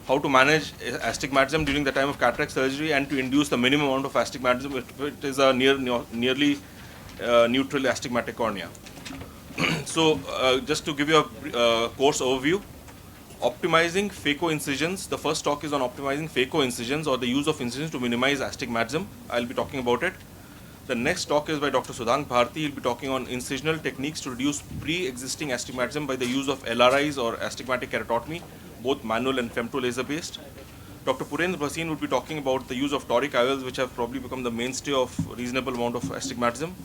how to manage astigmatism during the time of cataract surgery and to induce the minimum amount of astigmatism if it is a nearly neutral astigmatic cornea. So just to give you a course overview, optimizing phaco-incisions. The first talk is on optimizing phaco-incisions or the use of incisions to minimize astigmatism. I'll be talking about it. The next talk is by Dr. Sudhank Bharti. He'll be talking on incisional techniques to reduce pre-existing astigmatism by the use of LRIs or astigmatic keratotomy, both manual and femtolaser based. Dr. Purendra Bhasin will be talking about the use of toric IOLs, which have probably become the mainstay of reasonable amount of astigmatism.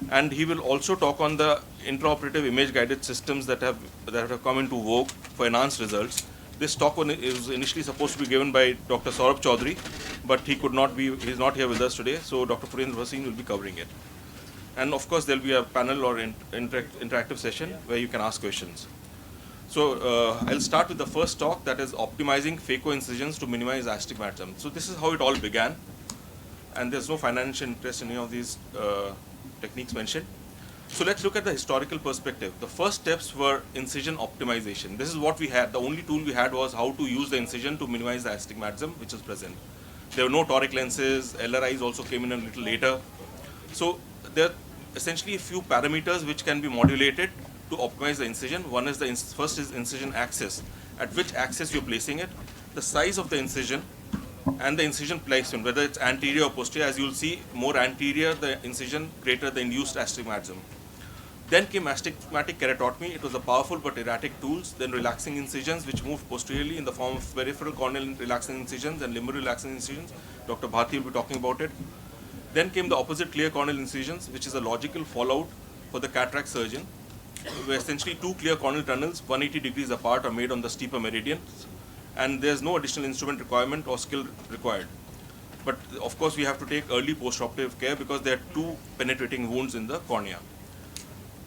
And he will also talk on the intraoperative image-guided systems that have come into vogue for enhanced results. This talk is initially supposed to be given by Dr. Saurabh Chaudhary, but he could not be, he's not here with us today, so Dr. Purendra Bhasin will be covering it. And of course, there will be a panel or interactive session where you can ask questions. So I'll start with the first talk, that is optimizing phaco-incisions to minimize astigmatism. So this is how it all began, and there's no financial interest in any of these techniques mentioned. So let's look at the historical perspective. The first steps were incision optimization. This is what we had. The only tool we had was how to use the incision to minimize the astigmatism which is present. There were no toric lenses. LRIs also came in a little later. So there are essentially a few parameters which can be modulated to optimize the incision. One is first is incision axis. At which axis you're placing it, the size of the incision, and the incision placement, whether it's anterior or posterior. As you'll see, more anterior the incision, greater the induced astigmatism. Then came astigmatic keratotomy. It was a powerful but erratic tools. Then relaxing incisions, which moved posteriorly in the form of peripheral corneal relaxing incisions and limbal relaxing incisions. Dr. Bharti will be talking about it. Then came the opposite clear corneal incisions, which is a logical fallout for the cataract surgeon, where essentially two clear corneal tunnels 180 degrees apart are made on the steeper meridians, and there's no additional instrument requirement or skill required. But of course, we have to take early postoperative care because there are two penetrating wounds in the cornea.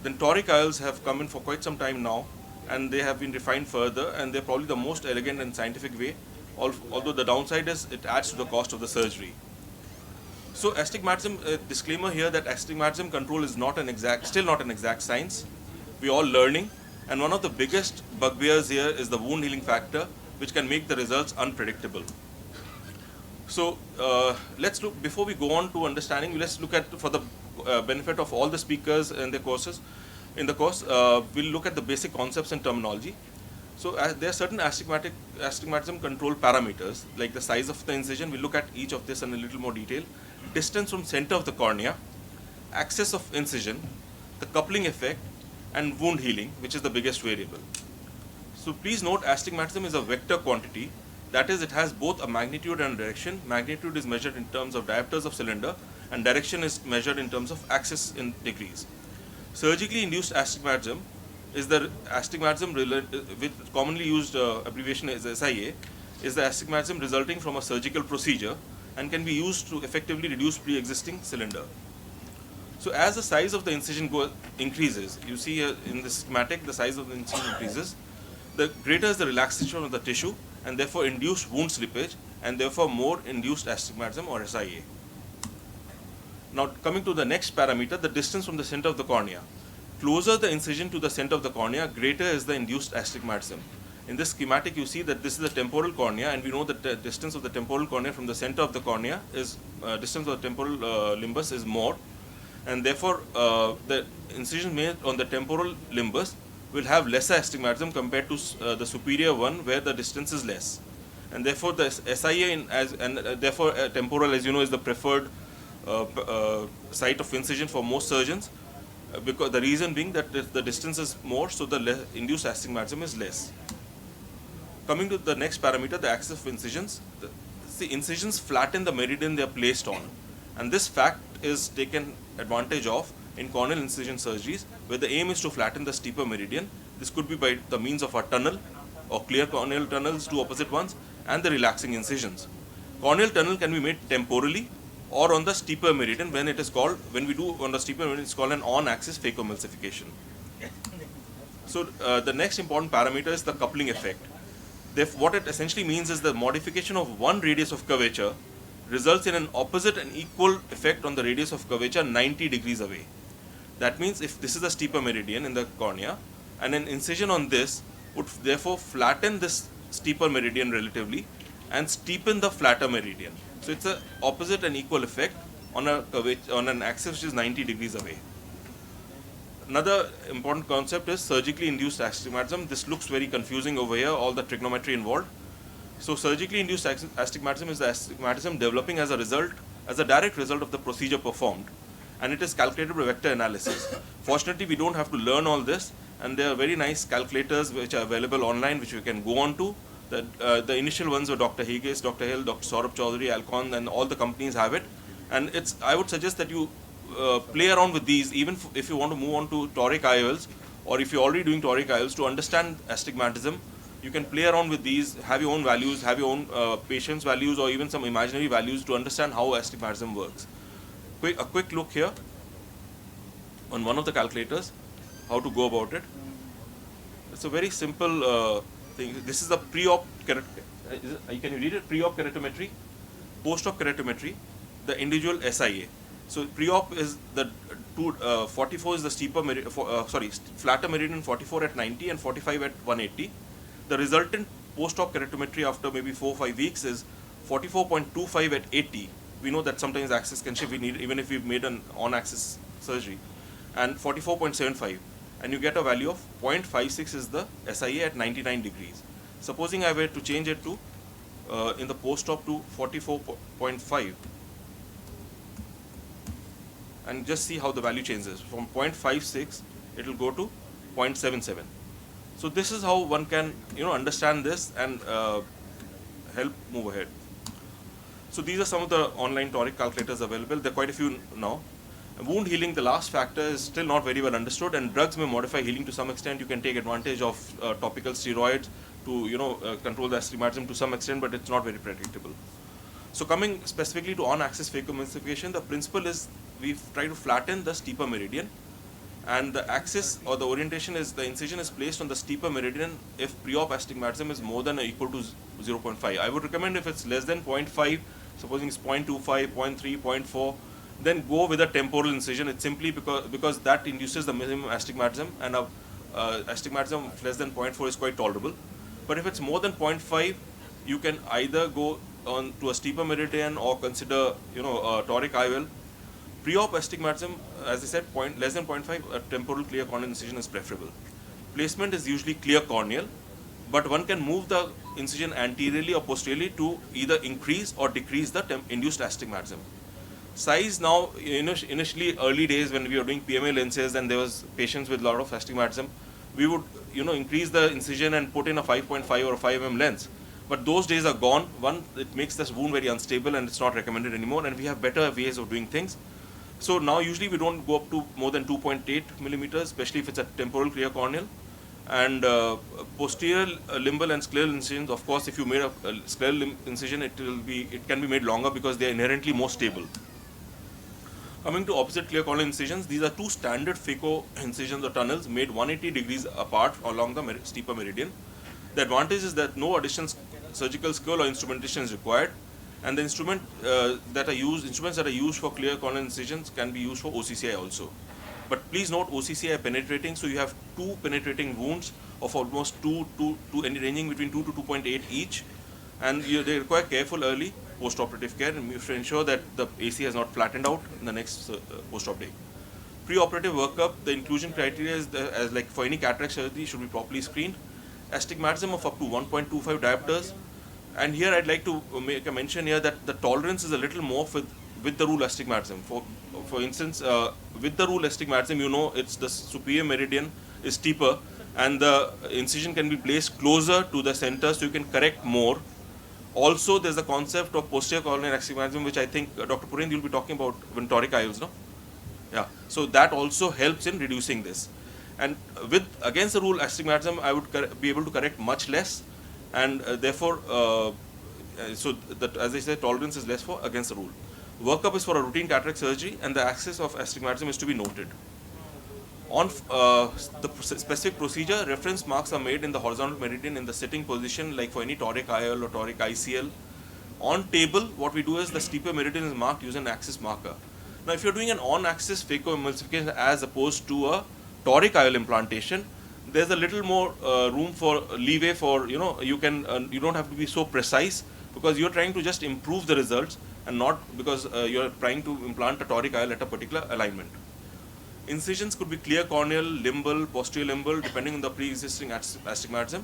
Then toric IOLs have come in for quite some time now, and they have been refined further, and they're probably the most elegant and scientific way, although the downside is it adds to the cost of the surgery. So astigmatism, disclaimer here that astigmatism control is still not an exact science. We're all learning, and one of the biggest bugbears here is the wound healing factor, which can make the results unpredictable. So let's look, before we go on to understanding, let's look at, for the benefit of all the speakers in the course, we'll look at the basic concepts and terminology. So there are certain astigmatism control parameters, like the size of the incision. We'll look at each of this in a little more detail. Distance from center of the cornea, axis of incision, the coupling effect, and wound healing, which is the biggest variable. So please note, astigmatism is a vector quantity. That is, it has both a magnitude and a direction. Magnitude is measured in terms of diopters of cylinder, and direction is measured in terms of axis in degrees. Surgically induced astigmatism is the astigmatism, with commonly used abbreviation is SIA, is the astigmatism resulting from a surgical procedure and can be used to effectively reduce pre-existing cylinder. So as the size of the incision increases, you see here in the schematic, the size of the incision increases, the greater is the relaxation of the tissue, and therefore induced wound slippage, and therefore more induced astigmatism or SIA. Now coming to the next parameter, the distance from the center of the cornea. Closer the incision to the center of the cornea, greater is the induced astigmatism. In this schematic, you see that this is the temporal cornea, and we know that the distance of the temporal cornea from the center of the cornea is, distance of the temporal limbus is more, and therefore the incision made on the temporal limbus will have lesser astigmatism compared to the superior one where the distance is less. And therefore the SIA therefore temporal, as you know, is the preferred site of incision for most surgeons, because the reason being that the distance is more, so the induced astigmatism is less. Coming to the next parameter, the axis of incisions. The incisions flatten the meridian they are placed on, and this fact is taken advantage of in corneal incision surgeries, where the aim is to flatten the steeper meridian. This could be by the means of a tunnel or clear corneal tunnels, two opposite ones, and the relaxing incisions. Corneal tunnel can be made temporally or on the steeper meridian. When it is called, when we do on the steeper meridian, it's called an on-axis phacoemulsification. So the next important parameter is the coupling effect. What it essentially means is the modification of one radius of curvature results in an opposite and equal effect on the radius of curvature 90 degrees away. That means if this is a steeper meridian in the cornea, and an incision on this would therefore flatten this steeper meridian relatively and steepen the flatter meridian. So it's a opposite and equal effect on an axis which is 90 degrees away. Another important concept is surgically induced astigmatism. This looks very confusing over here, all the trigonometry involved. So surgically induced astigmatism is the astigmatism developing as a direct result of the procedure performed, and it is calculated by vector analysis. Fortunately, we don't have to learn all this, and there are very nice calculators which are available online, which we can go on to. The initial ones were Dr. Higgis, Dr. Hill, Dr. Saurabh Chaudhary, Alcon, and all the companies have it. And I would suggest that you play around with these, even if you want to move on to toric IOLs, or if you're already doing toric IOLs, to understand astigmatism. You can play around with these, have your own values, have your own patient's values, or even some imaginary values to understand how astigmatism works. A quick look here on one of the calculators, how to go about it. It's a very simple thing. This is the pre-op can you read it? Pre-op keratometry, post-op keratometry, the individual SIA. So pre-op is the 44 is the flatter meridian 44 at 90 and 45 at 180. The resultant post-op keratometry after maybe 4 or 5 weeks is 44.25 at 80. We know that sometimes axis can shift, even if we've made an on-axis surgery, and 44.75. And you get a value of 0.56 is the SIA at 99 degrees. Supposing I were to change it to, in the post-op to 44.5, and just see how the value changes. From 0.56, it will go to 0.77. So this is how one can, understand this and help move ahead. So these are some of the online toric calculators available. There are quite a few now. Wound healing, the last factor, is still not very well understood, and drugs may modify healing to some extent. You can take advantage of topical steroids to control the astigmatism to some extent, but it's not very predictable. So coming specifically to on-axis phacoemulsification, the principle is we try to flatten the steeper meridian, and the axis or the orientation is the incision is placed on the steeper meridian if pre-op astigmatism is more than or equal to 0.5. I would recommend if it's less than 0.5, supposing it's 0.25, 0.3, 0.4, then go with a temporal incision. It's simply because that induces the minimum astigmatism, and astigmatism less than 0.4 is quite tolerable. But if it's more than 0.5, you can either go on to a steeper meridian or consider a toric IOL. Pre-op astigmatism, as I said, less than 0.5, a temporal clear corneal incision is preferable. Placement is usually clear corneal, but one can move the incision anteriorly or posteriorly to either increase or decrease the induced astigmatism. Size now, initially early days when we were doing PMA lenses and there was patients with a lot of astigmatism, we would increase the incision and put in a 5.5 or a 5 mm lens. But those days are gone. One, it makes this wound very unstable and it's not recommended anymore, and we have better ways of doing things. So now usually we don't go up to more than 2.8 millimeters, especially if it's a temporal clear corneal. And posterior limbal and scleral incisions, of course, if you made a scleral incision, it can be made longer because they are inherently more stable. Coming to opposite clear corneal incisions, these are two standard phaco incisions or tunnels made 180 degrees apart along the steeper meridian. The advantage is that no additional surgical skill or instrumentation is required, and the instruments that are used for clear corneal incisions can be used for OCCI also. But please note, OCCI penetrating, so you have two penetrating wounds of almost ranging between 2 to 2.8 each, and they require careful early post-operative care, and you should ensure that the AC has not flattened out in the next post-op day. Pre-operative workup, the inclusion criteria is as like for any cataract surgery should be properly screened. Astigmatism of up to 1.25 diopters, and here I'd like to make a mention here that the tolerance is a little more with the rule astigmatism. For instance, with the rule astigmatism, it's the superior meridian is steeper, and the incision can be placed closer to the center, so you can correct more. Also, there's the concept of posterior corneal astigmatism, which I think Dr. Purend you'll be talking about when toric IOLs, no? Yeah. So that also helps in reducing this. And against the rule astigmatism, I would be able to correct much less, and therefore, as I said, tolerance is less for against the rule. Workup is for a routine cataract surgery, and the axis of astigmatism is to be noted. On the specific procedure, reference marks are made in the horizontal meridian in the sitting position, like for any toric IOL or toric ICL. On table, what we do is the steeper meridian is marked using an axis marker. Now, if you're doing an on-axis phacoemulsification as opposed to a toric IOL implantation, there's a little more room for leeway for, you don't have to be so precise, because you're trying to just improve the results and not because you're trying to implant a toric IOL at a particular alignment. Incisions could be clear corneal, limbal, posterior limbal, depending on the pre-existing astigmatism.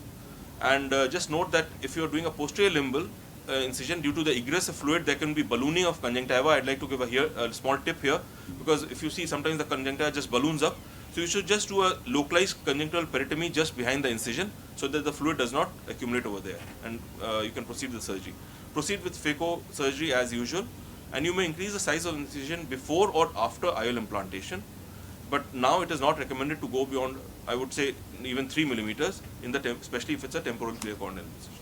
And just note that if you're doing a posterior limbal incision, due to the egress of fluid, there can be ballooning of conjunctiva. I'd like to give a small tip here, because if you see sometimes the conjunctiva just balloons up, so you should just do a localized conjunctival peritomy just behind the incision, so that the fluid does not accumulate over there, and you can proceed with surgery. Proceed with phaco surgery as usual, and you may increase the size of the incision before or after IOL implantation. But now it is not recommended to go beyond, I would say, even 3 millimeters, especially if it's a temporal clear corneal incision.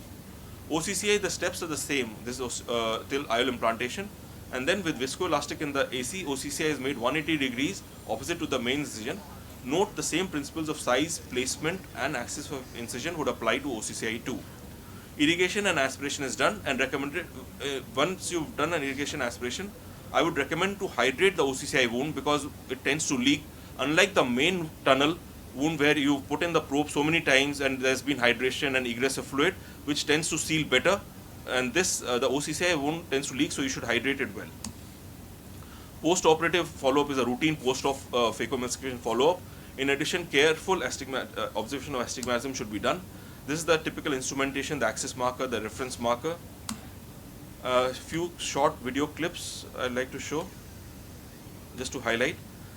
OCCI, the steps are the same. This is till IOL implantation, and then with viscoelastic in the AC, OCCI is made 180 degrees opposite to the main incision. Note the same principles of size, placement, and axis of incision would apply to OCCI too. Irrigation and aspiration is done, and recommended once you've done an irrigation aspiration, I would recommend to hydrate the OCCI wound, because it tends to leak. Unlike the main tunnel wound where you put in the probe so many times and there's been hydration and egress of fluid, which tends to seal better, and this the OCCI wound tends to leak, so you should hydrate it well. Post-operative follow-up is a routine post-op phacoemulsification follow-up. In addition, careful observation of astigmatism should be done. This is the typical instrumentation: the axis marker, the reference marker. Few short video clips I'd like to show, just to highlight.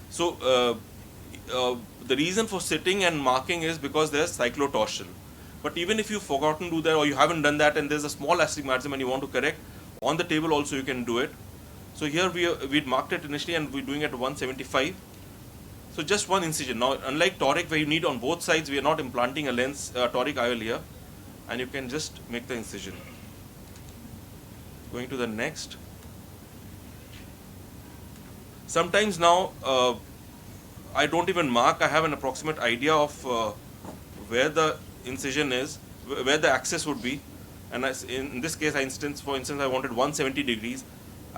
So the reason for sitting and marking is because there's cyclotorsion. But even if you've forgotten to do that, or you haven't done that, and there's a small astigmatism and you want to correct, on the table also you can do it. So here we'd marked it initially, and we're doing it at 175. So just one incision. Now, unlike toric, where you need on both sides, we are not implanting a lens toric IOL here, and you can just make the incision. Going to the next. Sometimes now I don't even mark. I have an approximate idea of where the incision is, where the axis would be, and in this case, for instance, I wanted 170 degrees.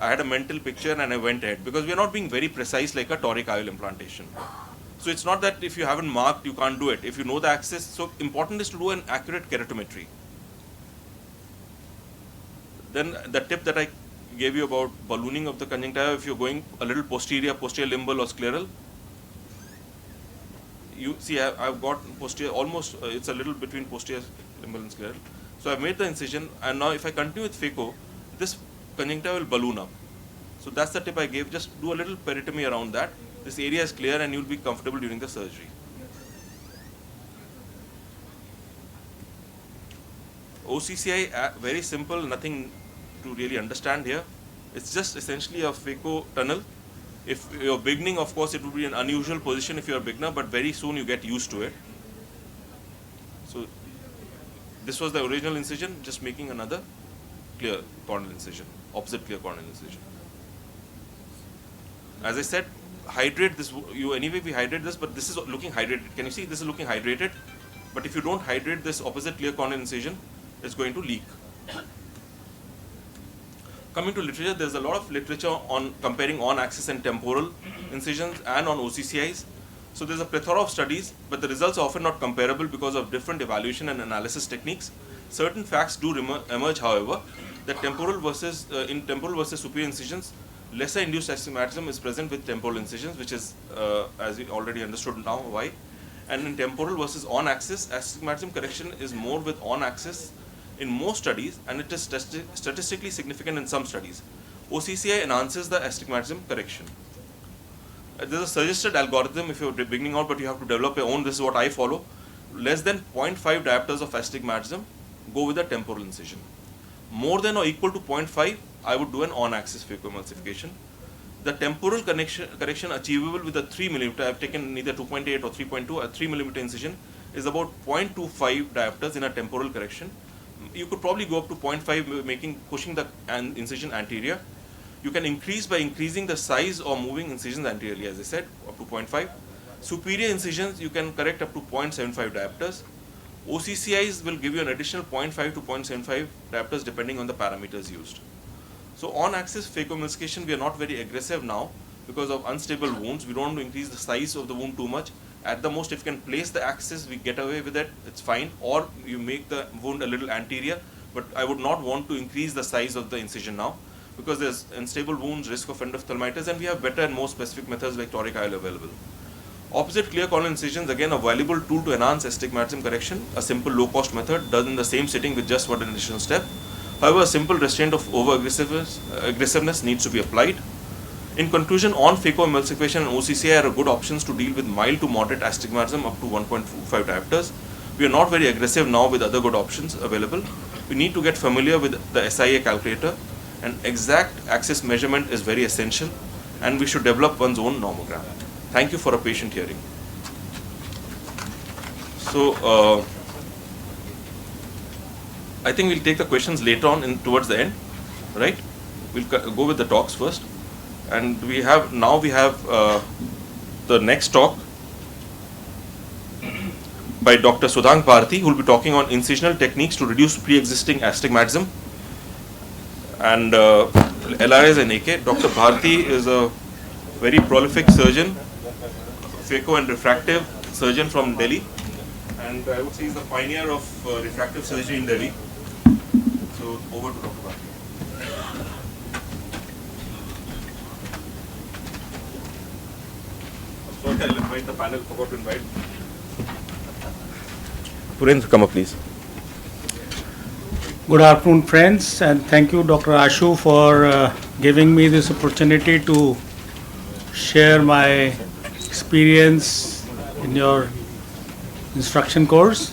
I had a mental picture and I went ahead, because we are not being very precise like a toric IOL implantation. So it's not that if you haven't marked, you can't do it. If you know the axis, so important is to do an accurate keratometry. Then the tip that I gave you about ballooning of the conjunctiva, if you're going a little posterior limbal or scleral, you see I've got posterior almost, it's a little between posterior limbal and scleral. So I've made the incision, and now if I continue with phaco, this conjunctiva will balloon up. So that's the tip I gave. Just do a little peritomy around that. This area is clear and you'll be comfortable during the surgery. OCCI, very simple, nothing to really understand here. It's just essentially a phaco tunnel. If you're beginning, of course, it would be an unusual position if you're a beginner, but very soon you get used to it. So this was the original incision, just making another clear corneal incision, opposite clear corneal incision. As I said, hydrate this. We hydrate this, but this is looking hydrated. Can you see this is looking hydrated? But if you don't hydrate this opposite clear corneal incision, it's going to leak. Coming to literature, there's a lot of literature on comparing on-axis and temporal incisions and on OCCIs. So there's a plethora of studies, but the results are often not comparable because of different evaluation and analysis techniques. Certain facts do emerge, however, that in temporal versus superior incisions, lesser induced astigmatism is present with temporal incisions, which is, as we already understood now, why. And in temporal versus on-axis, astigmatism correction is more with on-axis in most studies, and it is statistically significant in some studies. OCCI enhances the astigmatism correction. There's a suggested algorithm if you're beginning out, but you have to develop your own. This is what I follow. Less than 0.5 diopters of astigmatism, go with a temporal incision. More than or equal to 0.5, I would do an on-axis phacoemulsification. The temporal correction achievable with a 3 mm, I've taken neither 2.8 or 3.2, a 3 mm incision is about 0.25 diopters in a temporal correction. You could probably go up to 0.5, pushing the incision anterior. You can increase by increasing the size or moving incisions anteriorly, as I said, up to 0.5. Superior incisions, you can correct up to 0.75 diopters. OCCIs will give you an additional 0.5 to 0.75 diopters depending on the parameters used. So on-axis phacoemulsification, we are not very aggressive now because of unstable wounds. We don't want to increase the size of the wound too much. At the most, if you can place the axis, we get away with it, it's fine. Or you make the wound a little anterior, but I would not want to increase the size of the incision now, because there's unstable wounds, risk of endophthalmitis, and we have better and more specific methods like toric IOL available. Opposite clear corneal incisions, again a valuable tool to enhance astigmatism correction. A simple low-cost method done in the same sitting with just one additional step. However, a simple restraint of over-aggressiveness needs to be applied. In conclusion, on phacoemulsification and OCCI are good options to deal with mild to moderate astigmatism up to 1.25 diopters. We are not very aggressive now with other good options available. We need to get familiar with the SIA calculator, and exact axis measurement is very essential, and we should develop one's own nomogram. Thank you for a patient hearing. So, I think we'll take the questions later on towards the end, right? We'll go with the talks first. And we have the next talk by Dr. Sudhang Bharti, who will be talking on incisional techniques to reduce pre-existing astigmatism and LRS and AK. Dr. Bharti is a very prolific surgeon, phaco and refractive surgeon from Delhi, and I would say he's the pioneer of refractive surgery in Delhi. So over to Dr. Bharti. Sorry, I'll invite the panel. Forgot to invite. Purendra, come up, please. Good afternoon, friends, and thank you, Dr. Ashu, for giving me this opportunity to share my experience in your instruction course.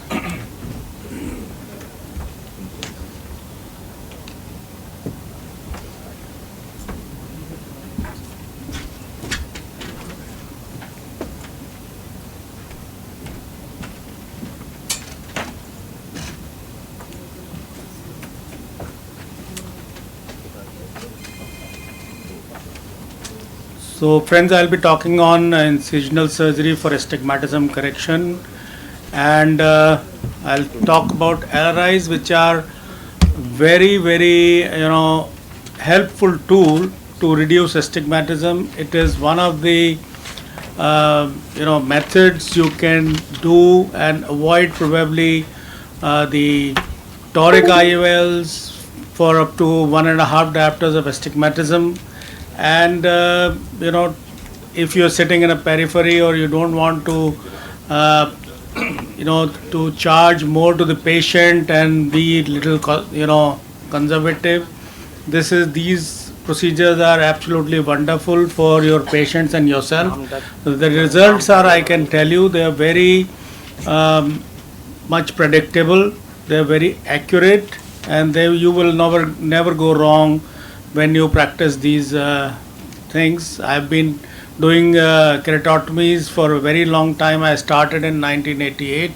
So friends, I'll be talking on incisional surgery for astigmatism correction, and I'll talk about LRIs, which are very helpful tool to reduce astigmatism. It is one of the methods you can do and avoid probably the toric IOLs for up to 1.5 diopters of astigmatism. And if you're sitting in a periphery or you don't want to to charge more to the patient and be little conservative, these procedures are absolutely wonderful for your patients and yourself. The results are, I can tell you, they are very much predictable, they are very accurate, and you will never go wrong when you practice these things. I've been doing keratotomies for a very long time. I started in 1988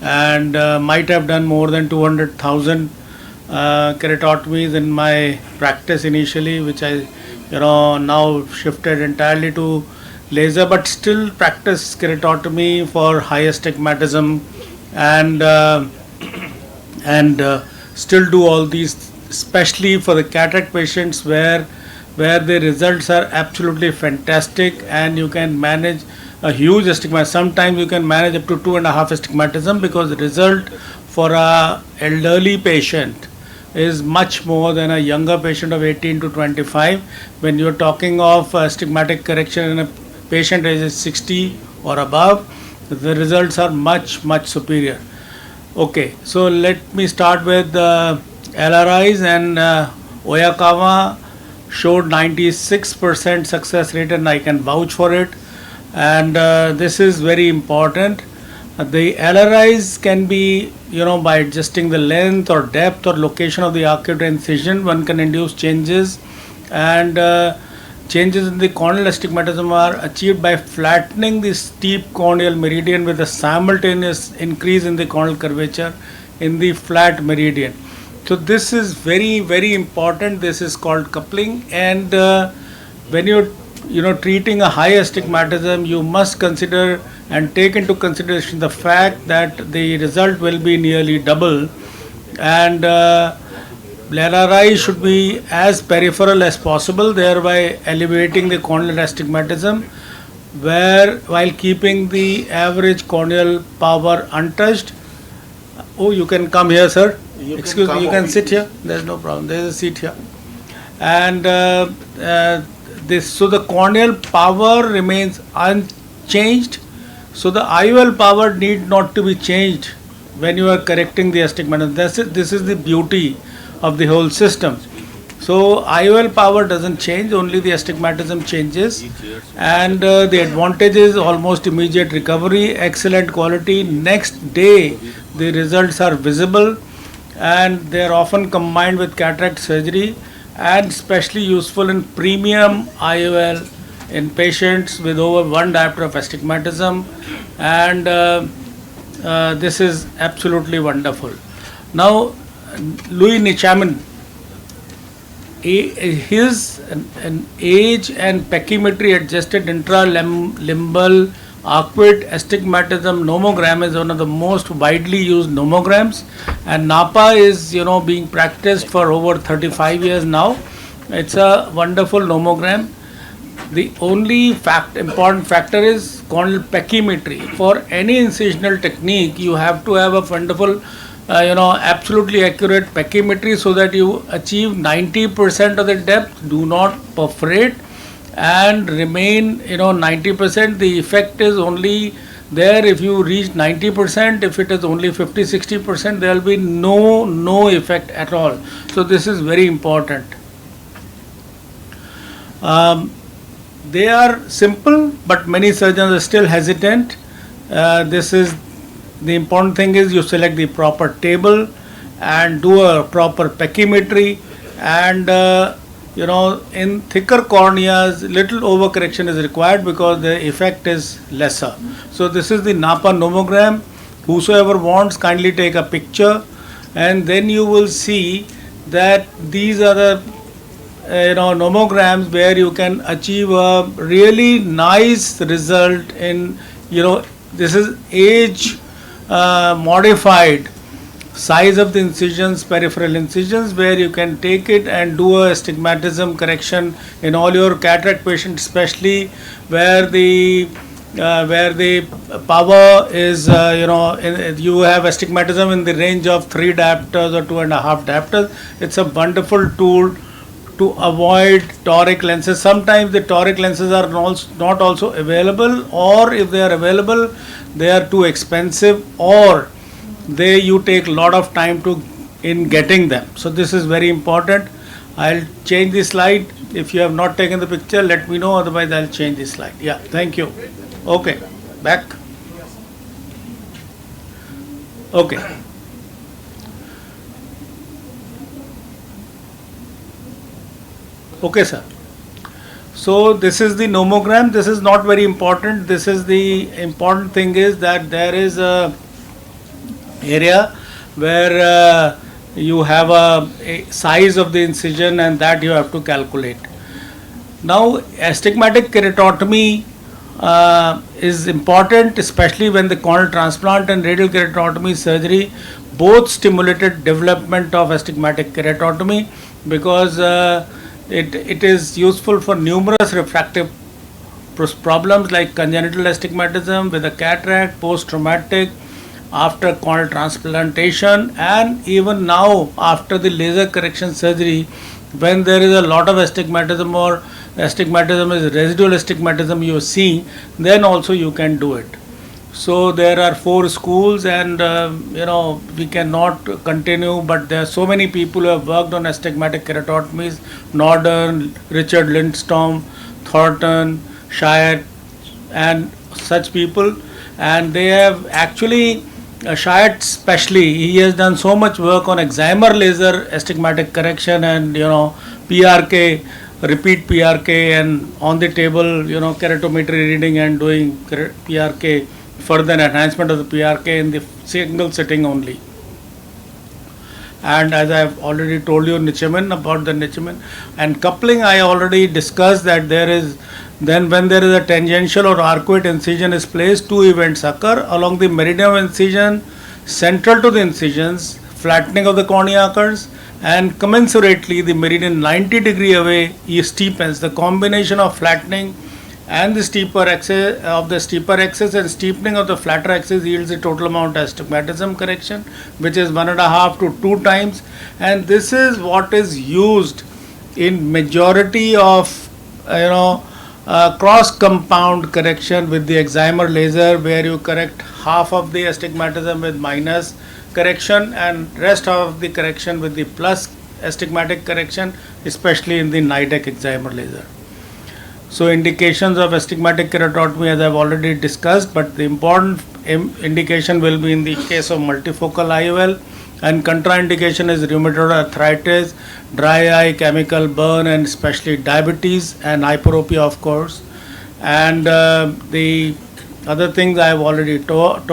and might have done more than 200,000 keratotomies in my practice initially, which I now shifted entirely to laser, but still practice keratotomy for high astigmatism and still do all these, especially for the cataract patients where the results are absolutely fantastic, and you can manage a huge astigmatism. Sometimes you can manage up to 2.5 astigmatism, because the result for a elderly patient is much more than a younger patient of 18 to 25. When you're talking of astigmatic correction in a patient age 60 or above, the results are much superior. Okay, so let me start with LRIs, and Oyakawa showed 96% success rate, and I can vouch for it, and this is very important. The LRIs can be, by adjusting the length or depth or location of the arcuate incision, one can induce changes, and changes in the corneal astigmatism are achieved by flattening the steep corneal meridian with a simultaneous increase in the corneal curvature in the flat meridian. So this is very important. This is called coupling, and when you're treating a high astigmatism, you must consider and take into consideration the fact that the result will be nearly double, and LRI should be as peripheral as possible, thereby elevating the corneal astigmatism. where while keeping the average corneal power untouched. Oh, you can come here, sir. Excuse me, you can sit here. There's no problem. There's a seat here. And so the corneal power remains unchanged. So the IOL power need not to be changed when you are correcting the astigmatism. This is the beauty of the whole system. So IOL power doesn't change, only the astigmatism changes, and the advantage is almost immediate recovery, excellent quality. Next day the results are visible, and they are often combined with cataract surgery, and especially useful in premium IOL in patients with over one diopter of astigmatism, and this is absolutely wonderful. Now, Louis Nichamin, his an age and pachymetry adjusted intralimbal arcuate astigmatism nomogram is one of the most widely used nomograms, and Napa is being practiced for over 35 years now. It's a wonderful nomogram. The only important factor is corneal pachymetry. For any incisional technique, you have to have a wonderful absolutely accurate pachymetry so that you achieve 90% of the depth, do not perforate, and remain 90%. The effect is only there if you reach 90%. If it is only 50-60%, there will be no effect at all. So this is very important. They are simple, but many surgeons are still hesitant. The important thing is you select the proper table and do a proper pachymetry, and in thicker corneas little overcorrection is required because the effect is lesser. So this is the Napa nomogram. Whosoever wants, kindly take a picture, and then you will see that these are the nomograms where you can achieve a really nice result in this is age modified size of the incisions, peripheral incisions, where you can take it and do a astigmatism correction in all your cataract patients, especially where the power is you have astigmatism in the range of 3 diopters or 2.5 diopters. It's a wonderful tool to avoid toric lenses. Sometimes the toric lenses are not also available, or if they are available, they are too expensive, or you take a lot of time in getting them. So this is very important. I'll change the slide. If you have not taken the picture, let me know, otherwise I'll change the slide. Yeah, thank you. Okay, back. Okay. Okay, sir. So this is the nomogram. This is not very important. This is the important thing is that there is a area where you have a size of the incision, and that you have to calculate. Now, astigmatic keratotomy is important, especially when the corneal transplant and radial keratotomy surgery both stimulated development of astigmatic keratotomy, because it is useful for numerous refractive problems like congenital astigmatism with a cataract, post-traumatic, after corneal transplantation, and even now after the laser correction surgery, when there is a lot of astigmatism or astigmatism is residual astigmatism you are seeing, then also you can do it. So there are 4 schools, and we cannot continue, but there are so many people who have worked on astigmatic keratotomies: Norden, Richard Lindstrom, Thornton, Shire, and such people. And they have actually Shire especially, he has done so much work on excimer laser astigmatic correction, and PRK, repeat PRK, and on the table keratometry reading and doing PRK, further enhancement of the PRK in the single sitting only. And as I have already told you, about the Nichamin and coupling, I already discussed that there is, then when there is a tangential or arcuate incision is placed, 2 events occur. Along the meridian of incision, central to the incisions, flattening of the cornea occurs, and commensurately the meridian 90 degree away steepens. The combination of flattening and the steeper axis and steepening of the flatter axis yields the total amount of astigmatism correction, which is 1.5 to 2 times, and this is what is used in majority of cross compound correction with the excimer laser, where you correct half of the astigmatism with minus correction and rest of the correction with the plus astigmatic correction, especially in the Nidec excimer laser. So indications of astigmatic keratotomy, as I've already discussed, but the important indication will be in the case of multifocal IOL, and contraindication is rheumatoid arthritis, dry eye, chemical burn, and especially diabetes and hyperopia, of course. And the other things I have already talked.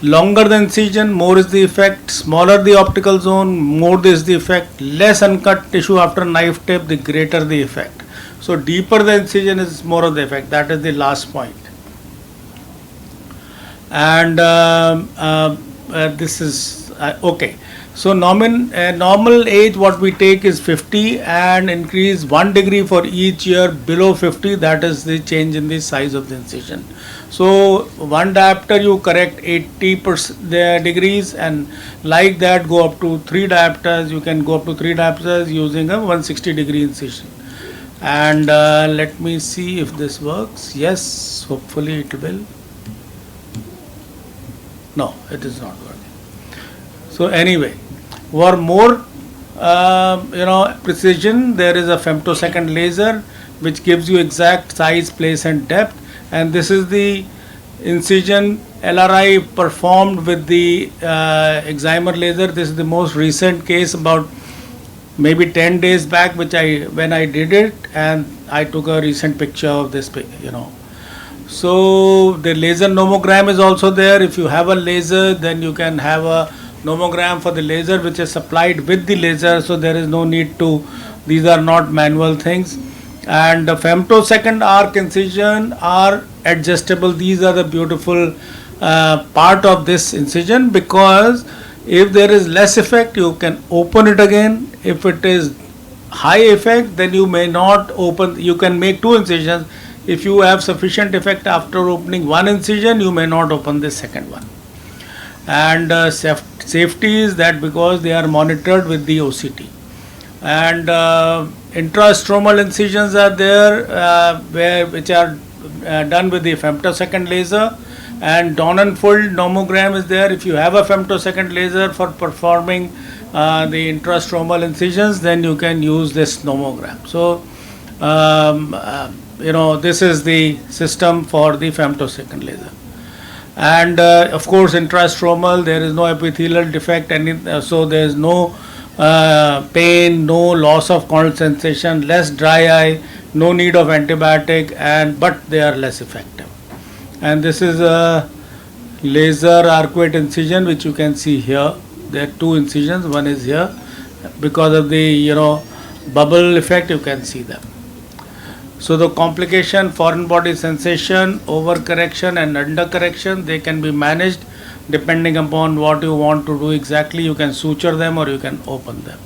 Longer the incision, more is the effect. Smaller the optical zone, more is the effect. Less uncut tissue after knife tip, the greater the effect. So deeper the incision is more of the effect. That is the last point. And this is okay. So normal age what we take is 50 and increase 1 degree for each year below 50. That is the change in the size of the incision. So one diopter you correct 80% degrees, and like that go up to 3 diopters. You can go up to 3 diopters using a 160 degree incision. And let me see if this works. Yes, hopefully it will. No, it is not working. So anyway, for more precision, there is a femtosecond laser which gives you exact size, place and depth, and this is the incision LRI performed with the excimer laser. This is the most recent case, about maybe 10 days back, when I did it, and I took a recent picture of this, So the laser nomogram is also there. If you have a laser, then you can have a nomogram for the laser which is supplied with the laser, so there is no need to, these are not manual things. And the femtosecond arc incision are adjustable. These are the beautiful part of this incision, because if there is less effect, you can open it again. If it is high effect, then you may not open, you can make 2 incisions. If you have sufficient effect after opening 1 incision, you may not open the second one. And safety is that because they are monitored with the OCT. And intrastromal incisions are there, which are done with the femtosecond laser, and Donenfeld nomogram is there. If you have a femtosecond laser for performing the intrastromal incisions, then you can use this nomogram. So this is the system for the femtosecond laser. And of course intrastromal, there is no epithelial defect, so there is no pain, no loss of corneal sensation, less dry eye, no need of antibiotic, but they are less effective. And this is a laser arcuate incision which you can see here. There are 2 incisions, one is here. Because of the bubble effect, you can see them. So the complication, foreign body sensation, overcorrection and undercorrection, they can be managed depending upon what you want to do exactly. You can suture them or you can open them.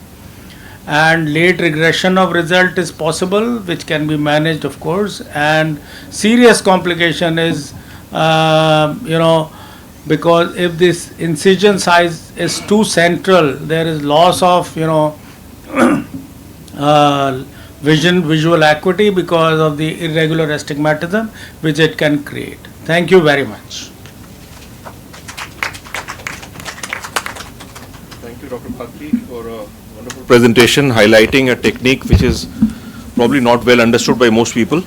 And late regression of result is possible, which can be managed, of course. And serious complication is, because if this incision size is too central, there is loss of, visual acuity because of the irregular astigmatism which it can create. Thank you very much. Thank you, Dr. Bhakti, for a wonderful presentation highlighting a technique which is probably not well understood by most people.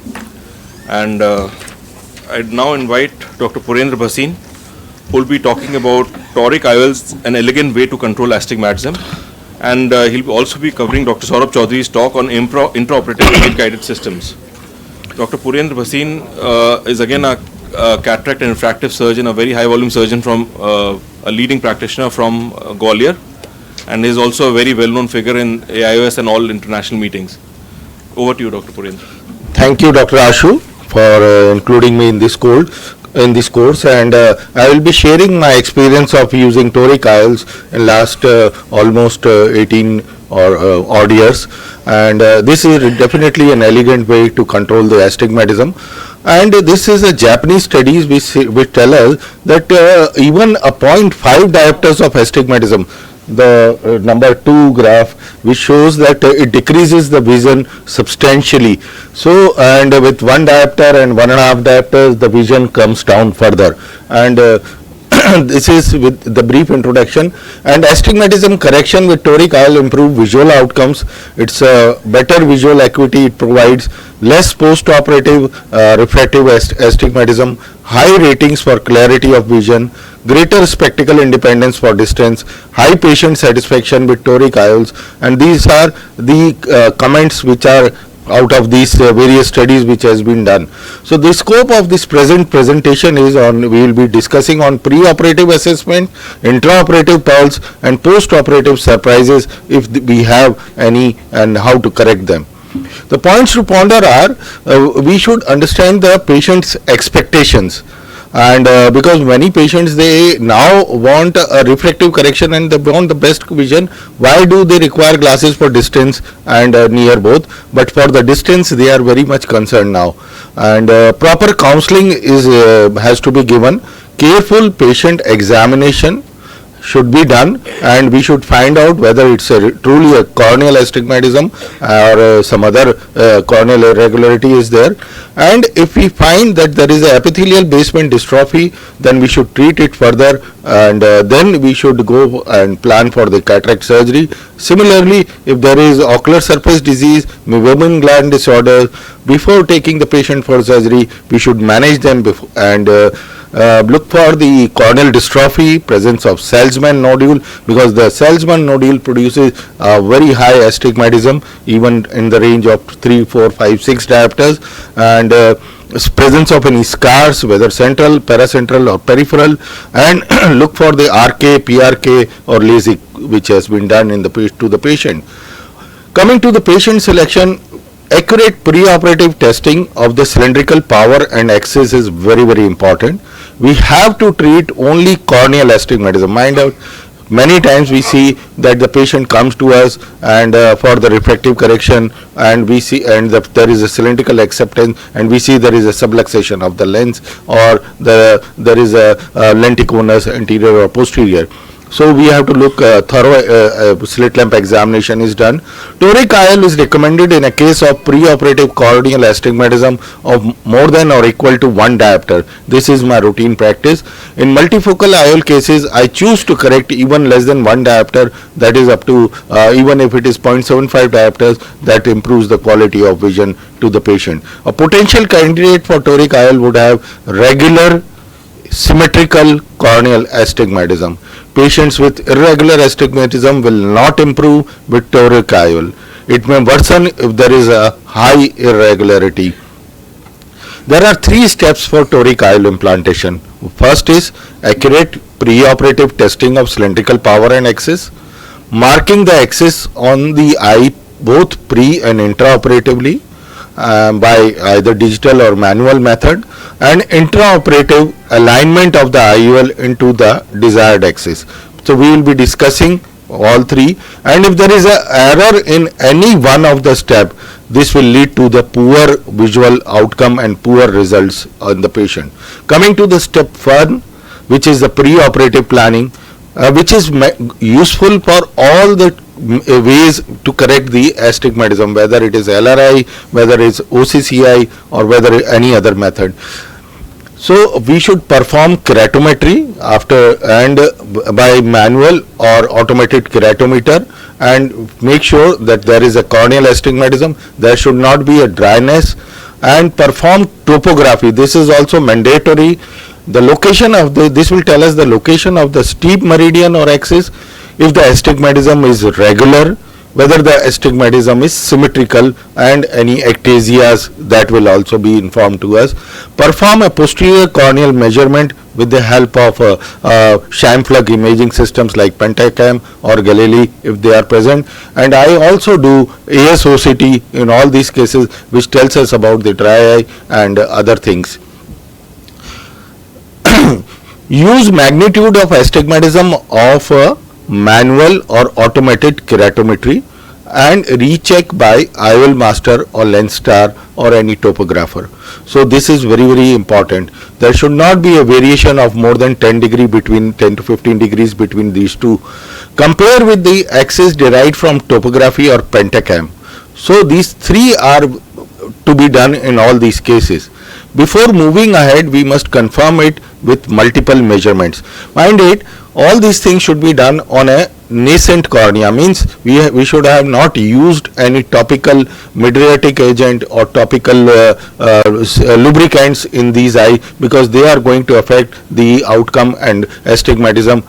And I'd now invite Dr. Purendra Bhasin, who will be talking about toric IOLs, an elegant way to control astigmatism. And he'll also be covering Dr. Saurabh Chaudhary's talk on intraoperative image-guided systems. Dr. Purendra Bhasin is again a cataract and refractive surgeon, a very high-volume surgeon from a leading practitioner from Gwalior, and is also a very well-known figure in AIOS and all international meetings. Over to you, Dr. Purendra. Thank you, Dr. Ashu, for including me in this course. And I will be sharing my experience of using toric IOLs in last almost 18 or odd years, and this is definitely an elegant way to control the astigmatism. And this is a Japanese studies which tell us that even a 0.5 diopters of astigmatism, the number 2 graph, which shows that it decreases the vision substantially. So, and with 1 diopter and 1.5 diopters, the vision comes down further. And this is with the brief introduction. And astigmatism correction with toric IOL improve visual outcomes. It's a better visual acuity. It provides less post-operative refractive astigmatism, high ratings for clarity of vision, greater spectacle independence for distance, high patient satisfaction with toric IOLs, and these are the comments which are out of these various studies which has been done. So the scope of this present presentation is on, we will be discussing on pre-operative assessment, intraoperative pearls, and post-operative surprises if we have any, and how to correct them. The points to ponder are, we should understand the patient's expectations, and because many patients, they now want a refractive correction and they want the best vision. Why do they require glasses for distance and near both? But for the distance they are very much concerned now, and proper counseling is has to be given. Careful patient examination should be done, and we should find out whether it's truly a corneal astigmatism or some other corneal irregularity is there. And if we find that there is a epithelial basement dystrophy, then we should treat it further, and then we should go and plan for the cataract surgery. Similarly, if there is ocular surface disease, Meibomian gland disorder, before taking the patient for surgery, we should manage them before, and look for the corneal dystrophy, presence of Salzmann nodule, because the Salzmann nodule produces a very high astigmatism, even in the range of 3, 4, 5, 6 diopters, and presence of any scars, whether central, paracentral or peripheral, and look for the RK, PRK or LASIK, which has been done in the to the patient. Coming to the patient selection, accurate preoperative testing of the cylindrical power and axis is very, very important. We have to treat only corneal astigmatism. Mind out, many times we see that the patient comes to us and for the refractive correction, and we see, and there is a cylindrical acceptance, and we see there is a subluxation of the lens, or there is a lenticonus anterior or posterior. So we have to look, thorough slit lamp examination is done. Toric IOL is recommended in a case of preoperative corneal astigmatism of more than or equal to 1 diopter. This is my routine practice. In multifocal IOL cases, I choose to correct even less than 1 diopter, that is up to, even if it is 0.75 diopters, that improves the quality of vision to the patient. A potential candidate for toric IOL would have regular symmetrical corneal astigmatism. Patients with irregular astigmatism will not improve with toric IOL. It may worsen if there is a high irregularity. There are 3 steps for toric IOL implantation. First is accurate preoperative testing of cylindrical power and axis, marking the axis on the eye both pre and intraoperatively by either digital or manual method, and intraoperative alignment of the IOL into the desired axis. So we will be discussing all 3, and if there is an error in any one of the step, this will lead to the poor visual outcome and poor results on the patient. Coming to the step 1, which is the preoperative planning, which is useful for all the ways to correct the astigmatism, whether it is LRI, whether it is OCCI, or whether any other method. So we should perform keratometry after, and by manual or automated keratometer, and make sure that there is a corneal astigmatism, there should not be a dryness, and perform topography. This is also mandatory. The location of this will tell us the location of the steep meridian or axis, if the astigmatism is regular, whether the astigmatism is symmetrical, and any ectasias, that will also be informed to us. Perform a posterior corneal measurement with the help of sham plug imaging systems like Pentacam or Galilei if they are present, and I also do ASOCT in all these cases, which tells us about the dry eye and other things. Use magnitude of astigmatism of manual or automated keratometry. and recheck by IOL master or lens star or any topographer. So this is very, very important. There should not be a variation of more than 10 to 15 degrees between these two. Compare with the axis derived from topography or pentacam. So these three are to be done in all these cases. Before moving ahead, we must confirm it with multiple measurements. Mind it, all these things should be done on a nascent cornea, means we should have not used any topical mydriatic agent or topical lubricants in these eye, because they are going to affect the outcome and astigmatism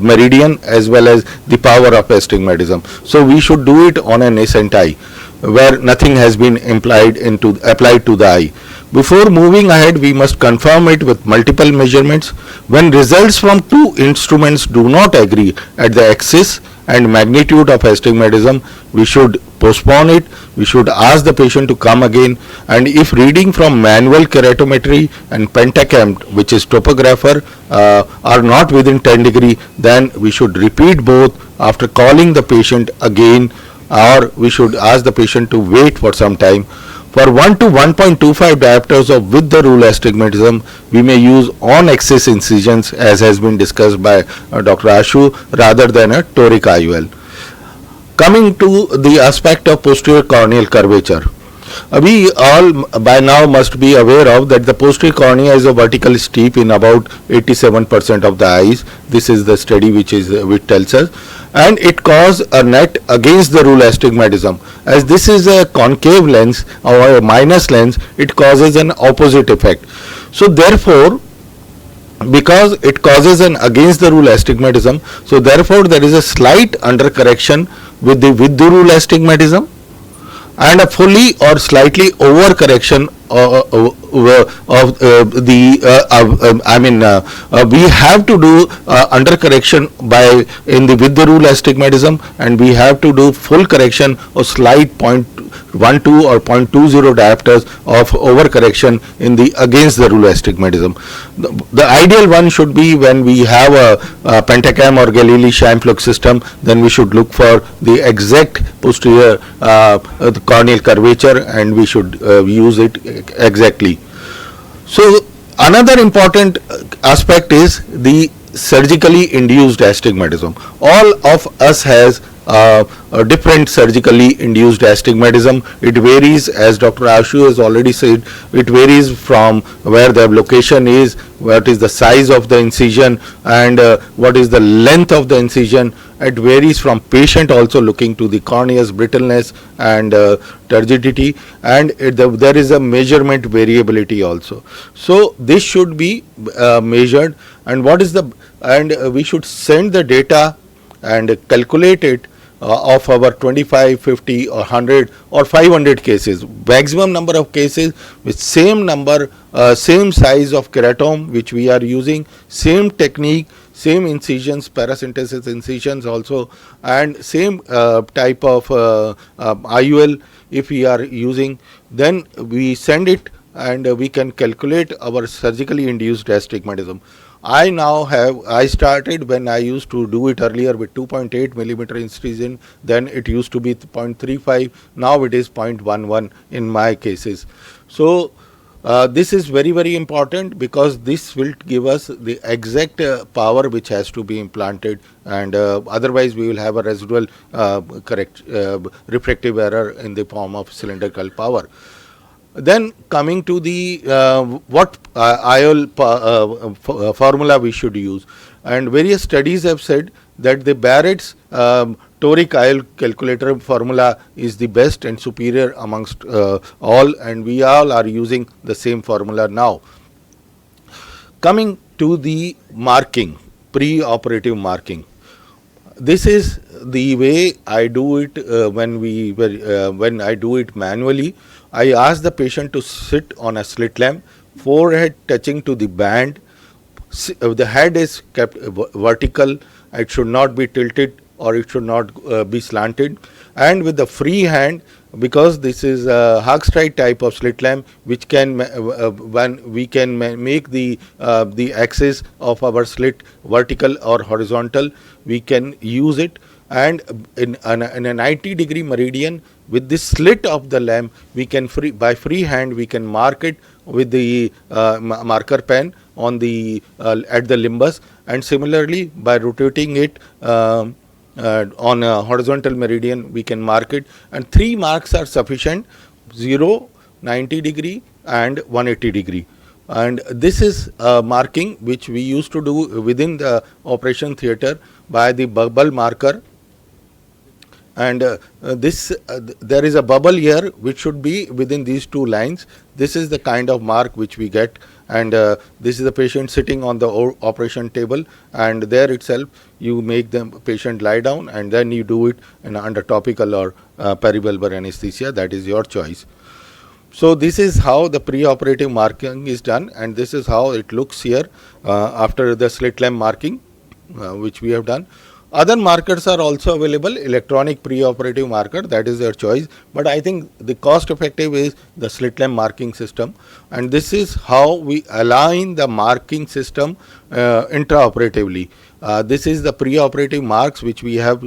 meridian as well as the power of astigmatism. So we should do it on a nascent eye where nothing has been applied to the eye. Before moving ahead, we must confirm it with multiple measurements. When results from two instruments do not agree at the axis and magnitude of astigmatism, we should postpone it. We should ask the patient to come again, and if reading from manual keratometry and pentacam, which is topographer, are not within 10 degree, then we should repeat both after calling the patient again, or we should ask the patient to wait for some time. For 1 to 1.25 diopters of with the rule astigmatism, we may use on-axis incisions, as has been discussed by Dr. Ashu, rather than a toric IOL. Coming to the aspect of posterior corneal curvature, we all by now must be aware of that the posterior cornea is a vertical steep in about 87% of the eyes. This is the study which tells us, and it causes a net against the rule astigmatism. As this is a concave lens or a minus lens, it causes an opposite effect. So therefore, because it causes an against the rule astigmatism, so therefore there is a slight undercorrection with the rule astigmatism, and a fully or slightly overcorrection we have to do undercorrection with the rule astigmatism, and we have to do full correction of slight 0.12 or 0.20 diopters of overcorrection in the against the rule astigmatism. The ideal one should be when we have a pentacam or Galili-Scheimpflug system, then we should look for the exact posterior corneal curvature, and we should use it exactly. So another important aspect is the surgically induced astigmatism. All of us has a different surgically induced astigmatism. It varies, as Dr. Ashu has already said, it varies from where the location is, what is the size of the incision, and what is the length of the incision. It varies from patient also, looking to the cornea's brittleness and turgidity, and there is a measurement variability also. So this should be measured, and we should send the data and calculate it of our 25, 50 or 100 or 500 cases, maximum number of cases with same number, same size of keratome which we are using, same technique, same incisions, paracentesis incisions also, and same type of IOL if we are using, then we send it and we can calculate our surgically induced astigmatism. I started when I used to do it earlier with 2.8 millimeter incision, then it used to be 0.35, now it is 0.11 in my cases. So this is very, very important, because this will give us the exact power which has to be implanted, and otherwise we will have a residual refractive error in the form of cylindrical power. Then coming to the what IOL formula we should use, and various studies have said that the Barrett's toric IOL calculator formula is the best and superior amongst all, and we all are using the same formula now. Coming to the marking, pre-operative marking. This is the way I do it when I do it manually. I ask the patient to sit on a slit lamp, forehead touching to the band. The head is kept vertical, it should not be tilted or it should not be slanted, and with the free hand, because this is a Hagstride type of slit lamp which can when we can make the axis of our slit vertical or horizontal, we can use it. and in a 90-degree meridian, with this slit of the lamp, we can by free hand we can mark it with the marker pen on the at the limbus, and similarly by rotating it on a horizontal meridian we can mark it, and 3 marks are sufficient: 0, 90 degree and 180 degree. And this is marking which we used to do within the operation theatre by the bubble marker. And there is a bubble here which should be within these 2 lines. This is the kind of mark which we get, and this is the patient sitting on the operation table, and there itself you make the patient lie down, and then you do it under topical or peribulbar anesthesia. That is your choice. So this is how the pre-operative marking is done, and this is how it looks here after the slit lamp marking which we have done. Other markers are also available, electronic pre-operative marker, that is their choice, but I think the cost effective is the slit lamp marking system, and this is how we align the marking system intraoperatively. This is the pre-operative marks which we have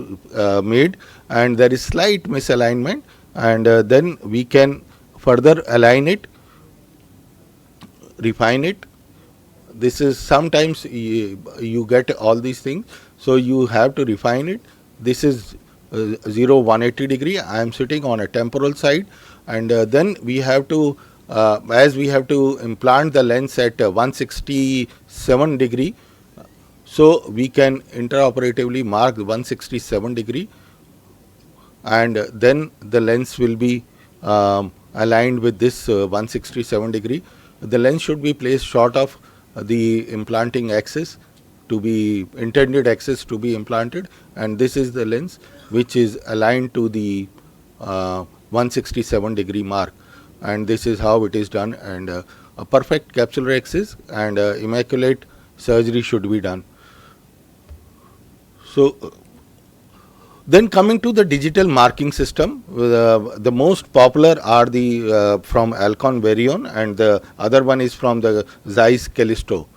made, and there is slight misalignment, and then we can further align it, refine it. This is sometimes you get all these things, so you have to refine it. This is 0, 180 degree. I am sitting on a temporal side, and then we have to, as we have to implant the lens at 167 degree, so we can intraoperatively mark 167 degree, and then the lens will be aligned with this 167 degree. The lens should be placed short of the implanting axis to be intended axis to be implanted, and this is the lens which is aligned to the 167 degree mark, and this is how it is done, and a perfect capsular axis and immaculate surgery should be done. So then coming to the digital marking system, the most popular are the from Alcon Varion, and the other one is from the Zeiss Callisto.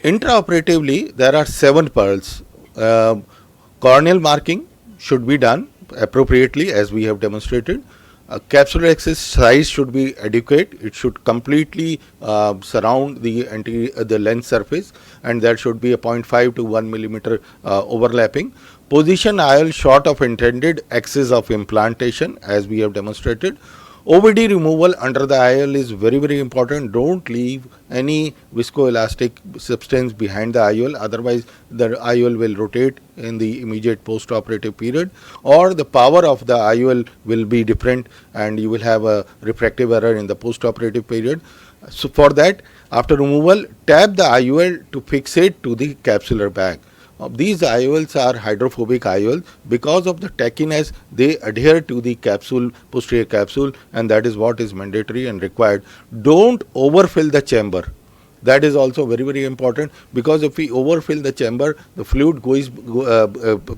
Intraoperatively, there are 7 pearls. Corneal marking should be done appropriately as we have demonstrated. Capsular axis size should be adequate. It should completely surround the lens surface, and there should be a 0.5 to 1 millimeter overlapping. Position IOL short of intended axis of implantation as we have demonstrated. OVD removal under the IOL is very, very important. Don't leave any viscoelastic substance behind the IOL, otherwise the IOL will rotate in the immediate post-operative period, or the power of the IOL will be different and you will have a refractive error in the post-operative period. So for that, after removal, tap the IOL to fixate to the capsular bag. These IOLs are hydrophobic IOLs. Because of the tackiness, they adhere to the capsule, posterior capsule, and that is what is mandatory and required. Don't overfill the chamber. That is also very, very important, because if we overfill the chamber, the fluid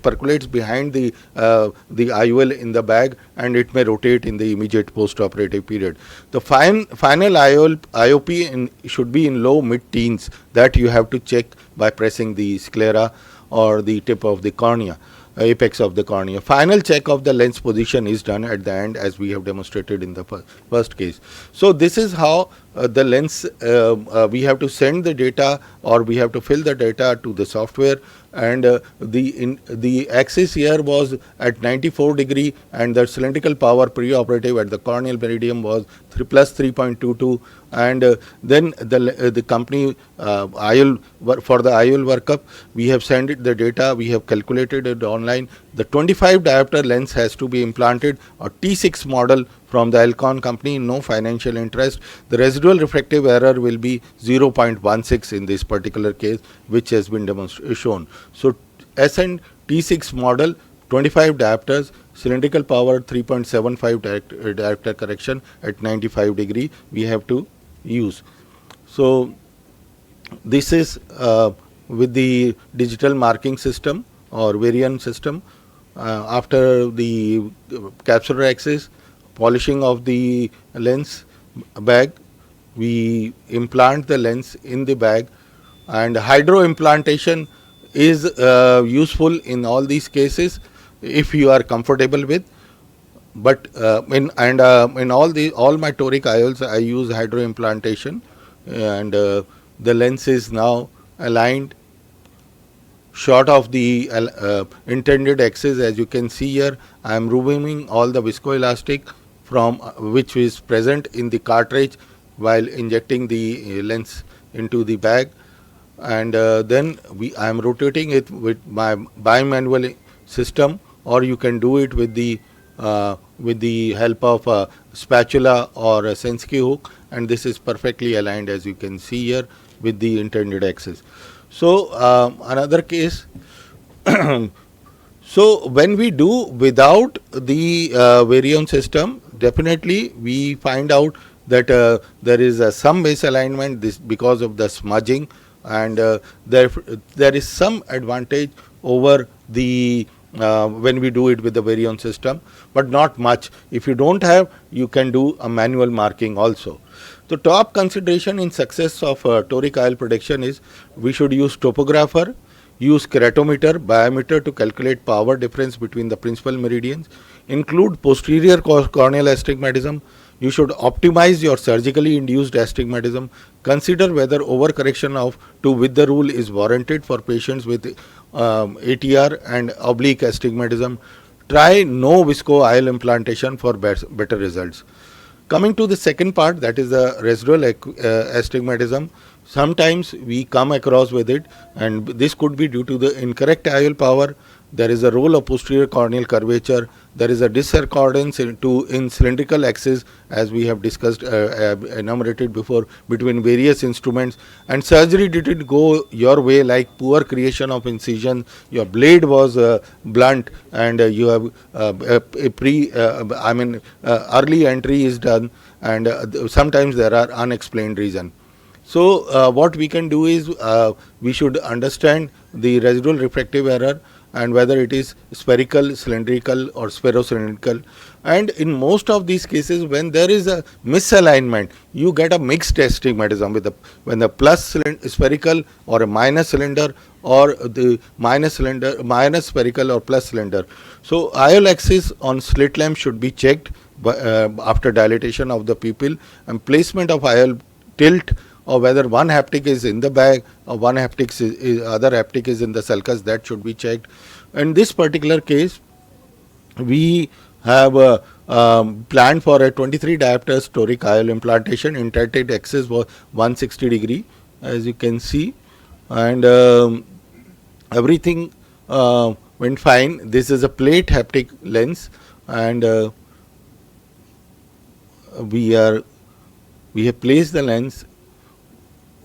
percolates behind the IOL in the bag, and it may rotate in the immediate post-operative period. The final IOP should be in low mid-teens. That you have to check by pressing the sclera or the tip of the cornea, apex of the cornea. Final check of the lens position is done at the end, as we have demonstrated in the first case. So this is how the lens, we have to send the data, or we have to fill the data to the software, and the axis here was at 94 degree, and the cylindrical power pre-operative at the corneal meridian was plus 3.22, and then the company IOL for the IOL workup, we have sent it the data, we have calculated it online. The 25 diopter lens has to be implanted, a T6 model from the Alcon company, no financial interest. The residual refractive error will be 0.16 in this particular case, which has been shown. So SN T6 model, 25 diopters, cylindrical power 3.75 diopter correction at 95 degree we have to use. So this is with the digital marking system or Varian system. After the capsular axis, polishing of the lens bag, we implant the lens in the bag, and hydro implantation is useful in all these cases if you are comfortable with. But in all my toric IOLs, I use hydroimplantation, and the lens is now aligned short of the intended axis. As you can see here, I am removing all the viscoelastic from which is present in the cartridge while injecting the lens into the bag, and then I am rotating it with my bimanual system, or you can do it with the help of a spatula or a Sensky hook, and this is perfectly aligned, as you can see here, with the intended axis. So another case. So when we do without the Varion system, definitely we find out that there is some misalignment because of the smudging, and there is some advantage over the when we do it with the Varion system, but not much. If you don't have, you can do a manual marking also. The top consideration in success of toric IOL prediction is we should use topographer, use keratometer, biometer to calculate power difference between the principal meridians, include posterior corneal astigmatism. You should optimize your surgically induced astigmatism. Consider whether overcorrection to with the rule is warranted for patients with ATR and oblique astigmatism. Try no visco IOL implantation for better results. Coming to the second part, that is the residual astigmatism. Sometimes we come across with it, and this could be due to the incorrect IOL power. There is a role of posterior corneal curvature. There is a discordance in cylindrical axis, as we have discussed, enumerated before, between various instruments. And surgery didn't go your way, like poor creation of incision. Your blade was blunt, and you have early entry is done, and sometimes there are unexplained reasons. So what we can do is we should understand the residual refractive error and whether it is spherical, cylindrical or spherocylindrical. And in most of these cases, when there is a misalignment, you get a mixed astigmatism with when the plus spherical or a minus cylinder, or the minus spherical or plus cylinder. So IOL axis on slit lamp should be checked after dilatation of the pupil, and placement of IOL tilt, or whether one haptic is in the bag or other haptic is in the sulcus, that should be checked. In this particular case, we have planned for a 23 diopters toric IOL implantation. Intended axis was 160 degree, as you can see, and everything went fine. This is a plate haptic lens, and we have placed the lens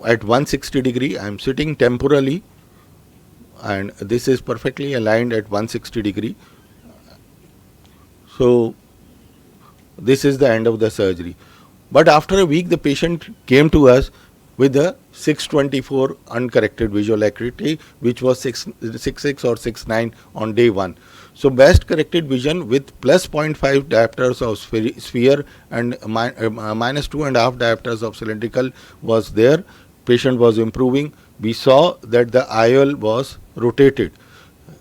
at 160 degree. I am sitting temporally, and this is perfectly aligned at 160 degree. So this is the end of the surgery. But after a week, the patient came to us with a 624 uncorrected visual acuity, which was 6.6 or 6.9 on day 1. So best corrected vision with plus 0.5 diopters of sphere and minus 2.5 diopters of cylindrical was there. Patient was improving. We saw that the IOL was rotated.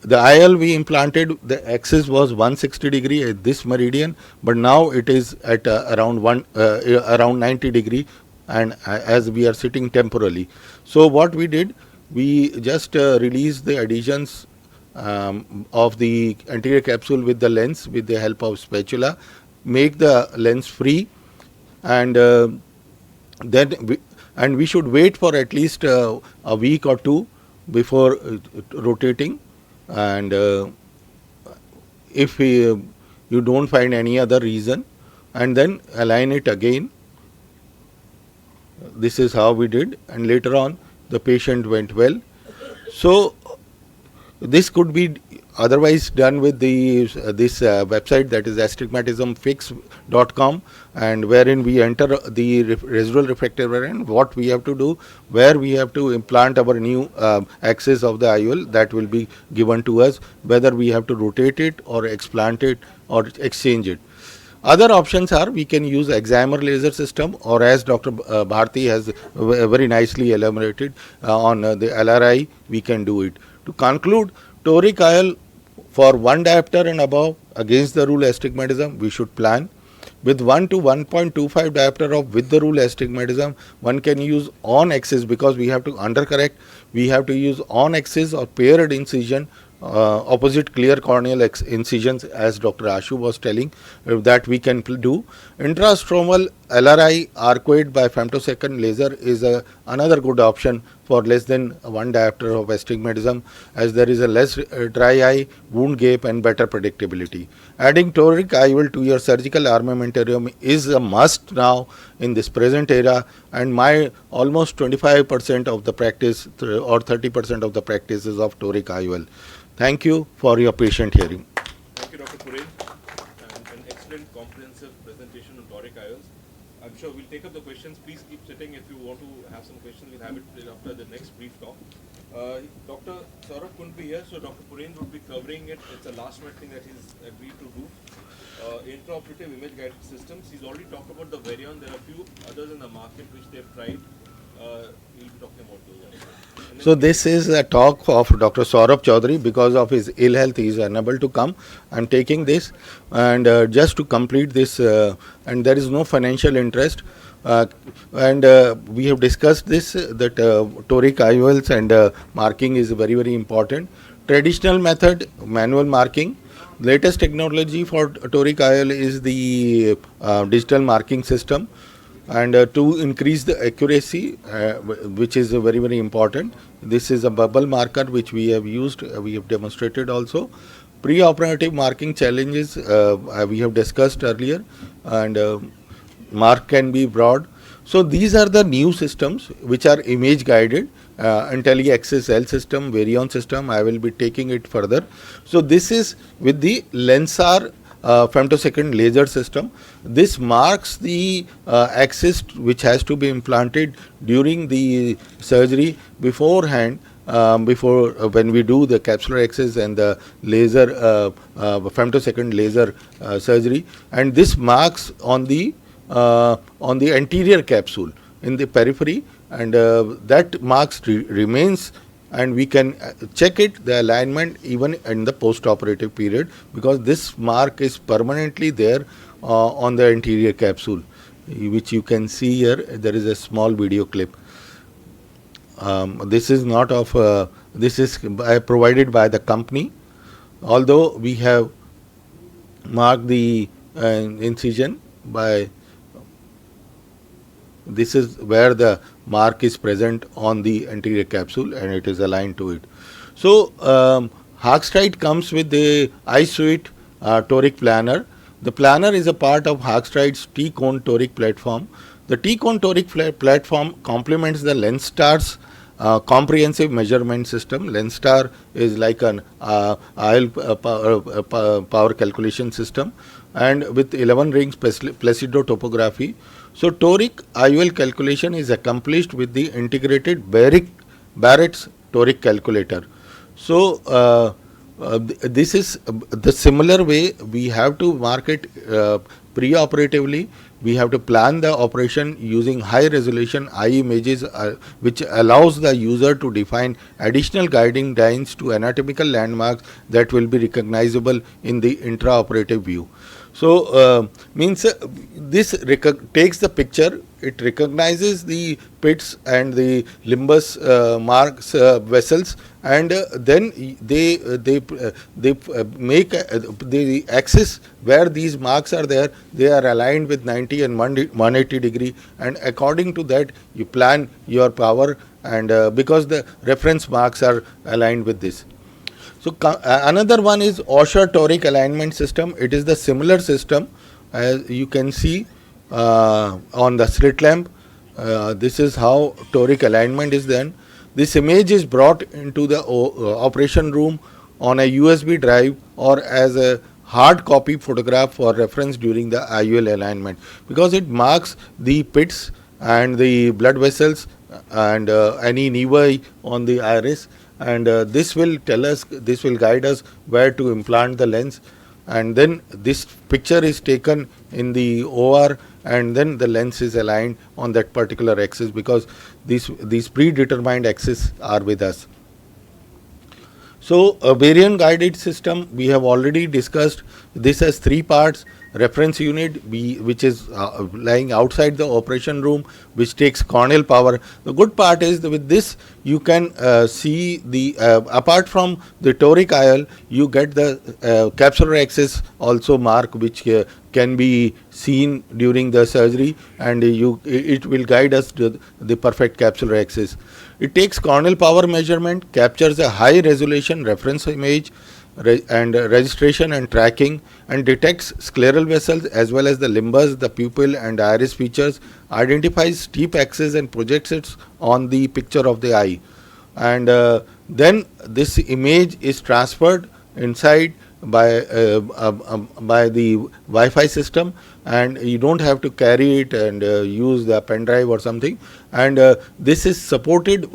The IOL we implanted, the axis was 160 degree at this meridian, but now it is at around 90 degree, and as we are sitting temporally. So what we did, we just released the adhesions of the anterior capsule with the lens with the help of spatula, make the lens free, and then we should wait for at least a week or two before rotating, and if you don't find any other reason, and then align it again. This is how we did, and later on the patient went well. So this could be otherwise done with this website, that is astigmatismfix.com, and wherein we enter the residual refractive error and what we have to do, where we have to implant our new axis of the IOL, that will be given to us, whether we have to rotate it or explant it or exchange it. Other options are we can use excimer laser system, or as Dr. Bharti has very nicely elaborated on the LRI, we can do it. To conclude, toric IOL for 1 diopter and above against the rule astigmatism, we should plan. With 1 to 1.25 diopter of with the rule astigmatism, one can use on axis, because we have to undercorrect. We have to use on axis or paired incision, opposite clear corneal incisions, as Dr. Ashu was telling, that we can do. Intrastromal LRI arcuate by femtosecond laser is another good option for less than 1 diopter of astigmatism, as there is a less dry eye, wound gape and better predictability. Adding toric IOL to your surgical armamentarium is a must now in this present era, and my almost 25% of the practice or 30% of the practice is of toric IOL. Thank you for your patient hearing. Thank you, Dr. Purain. An excellent comprehensive presentation on toric IOLs. I'm sure we'll take up the questions. Please keep sitting. If you want to have some questions, we'll have it after the next brief talk. Dr. Saurabh couldn't be here, so Dr. Purain would be covering it. It's a last minute thing that he's agreed to do. Intraoperative image guided systems. He's already talked about the Varion. There are a few others in the market which they've tried. We'll be talking about those also. So this is a talk of Dr. Saurabh Chaudhary. Because of his ill health, he is unable to come. I'm taking this, and just to complete this, and there is no financial interest. We have discussed this, that toric IOLs and marking is very, very important. Traditional method, manual marking. Latest technology for toric IOL is the digital marking system, and to increase the accuracy, which is very, very important. This is a bubble marker which we have used, we have demonstrated also. Pre-operative marking challenges we have discussed earlier, and mark can be broad. So these are the new systems which are image guided. IntelliAxis L system, Varion system, I will be taking it further. So this is with the Lensar femtosecond laser system. This marks the axis which has to be implanted during the surgery beforehand, before when we do the capsular axis and the laser femtosecond laser surgery, and this marks on the anterior capsule in the periphery, and that marks remains, and we can check it, the alignment, even in the post-operative period, because this mark is permanently there on the anterior capsule, which you can see here. There is a small video clip. This is not of this is provided by the company, although we have marked the incision by. This is where the mark is present on the anterior capsule, and it is aligned to it. So Harkstride comes with the iSuite toric planner. The planner is a part of Harkstride's T-cone toric platform. The T-cone toric platform complements the Lenstar's comprehensive measurement system. Lenstar is like an IOL power calculation system, and with 11 rings Placido topography. So toric IOL calculation is accomplished with the integrated Barrett's toric calculator. So this is the similar way we have to mark it pre-operatively. We have to plan the operation using high resolution eye images, which allows the user to define additional guiding lines to anatomical landmarks that will be recognizable in the intraoperative view. So means this takes the picture, it recognizes the pits and the limbus marks vessels, and then they make the axis where these marks are there, they are aligned with 90 and 180 degree, and according to that you plan your power, and because the reference marks are aligned with this. So another one is Osher toric alignment system. It is the similar system as you can see on the slit lamp. This is how toric alignment is done. This image is brought into the operation room on a USB drive or as a hard copy photograph for reference during the IOL alignment, because it marks the pits and the blood vessels and any nevi on the iris, and this will tell us, this will guide us where to implant the lens, and then this picture is taken in the OR, and then the lens is aligned on that particular axis, because these predetermined axes are with us. So a variant guided system, we have already discussed. This has three parts: reference unit, which is lying outside the operation room, which takes corneal power. The good part is that with this you can see the apart from the toric IOL, you get the capsular axis also mark, which can be seen during the surgery, and it will guide us to the perfect capsular axis. It takes corneal power measurement, captures a high resolution reference image, and registration and tracking, and detects scleral vessels as well as the limbus, the pupil and iris features, identifies steep axis and projects it on the picture of the eye. And then this image is transferred inside by the Wi-Fi system, and you don't have to carry it and use the pen drive or something. And this is supported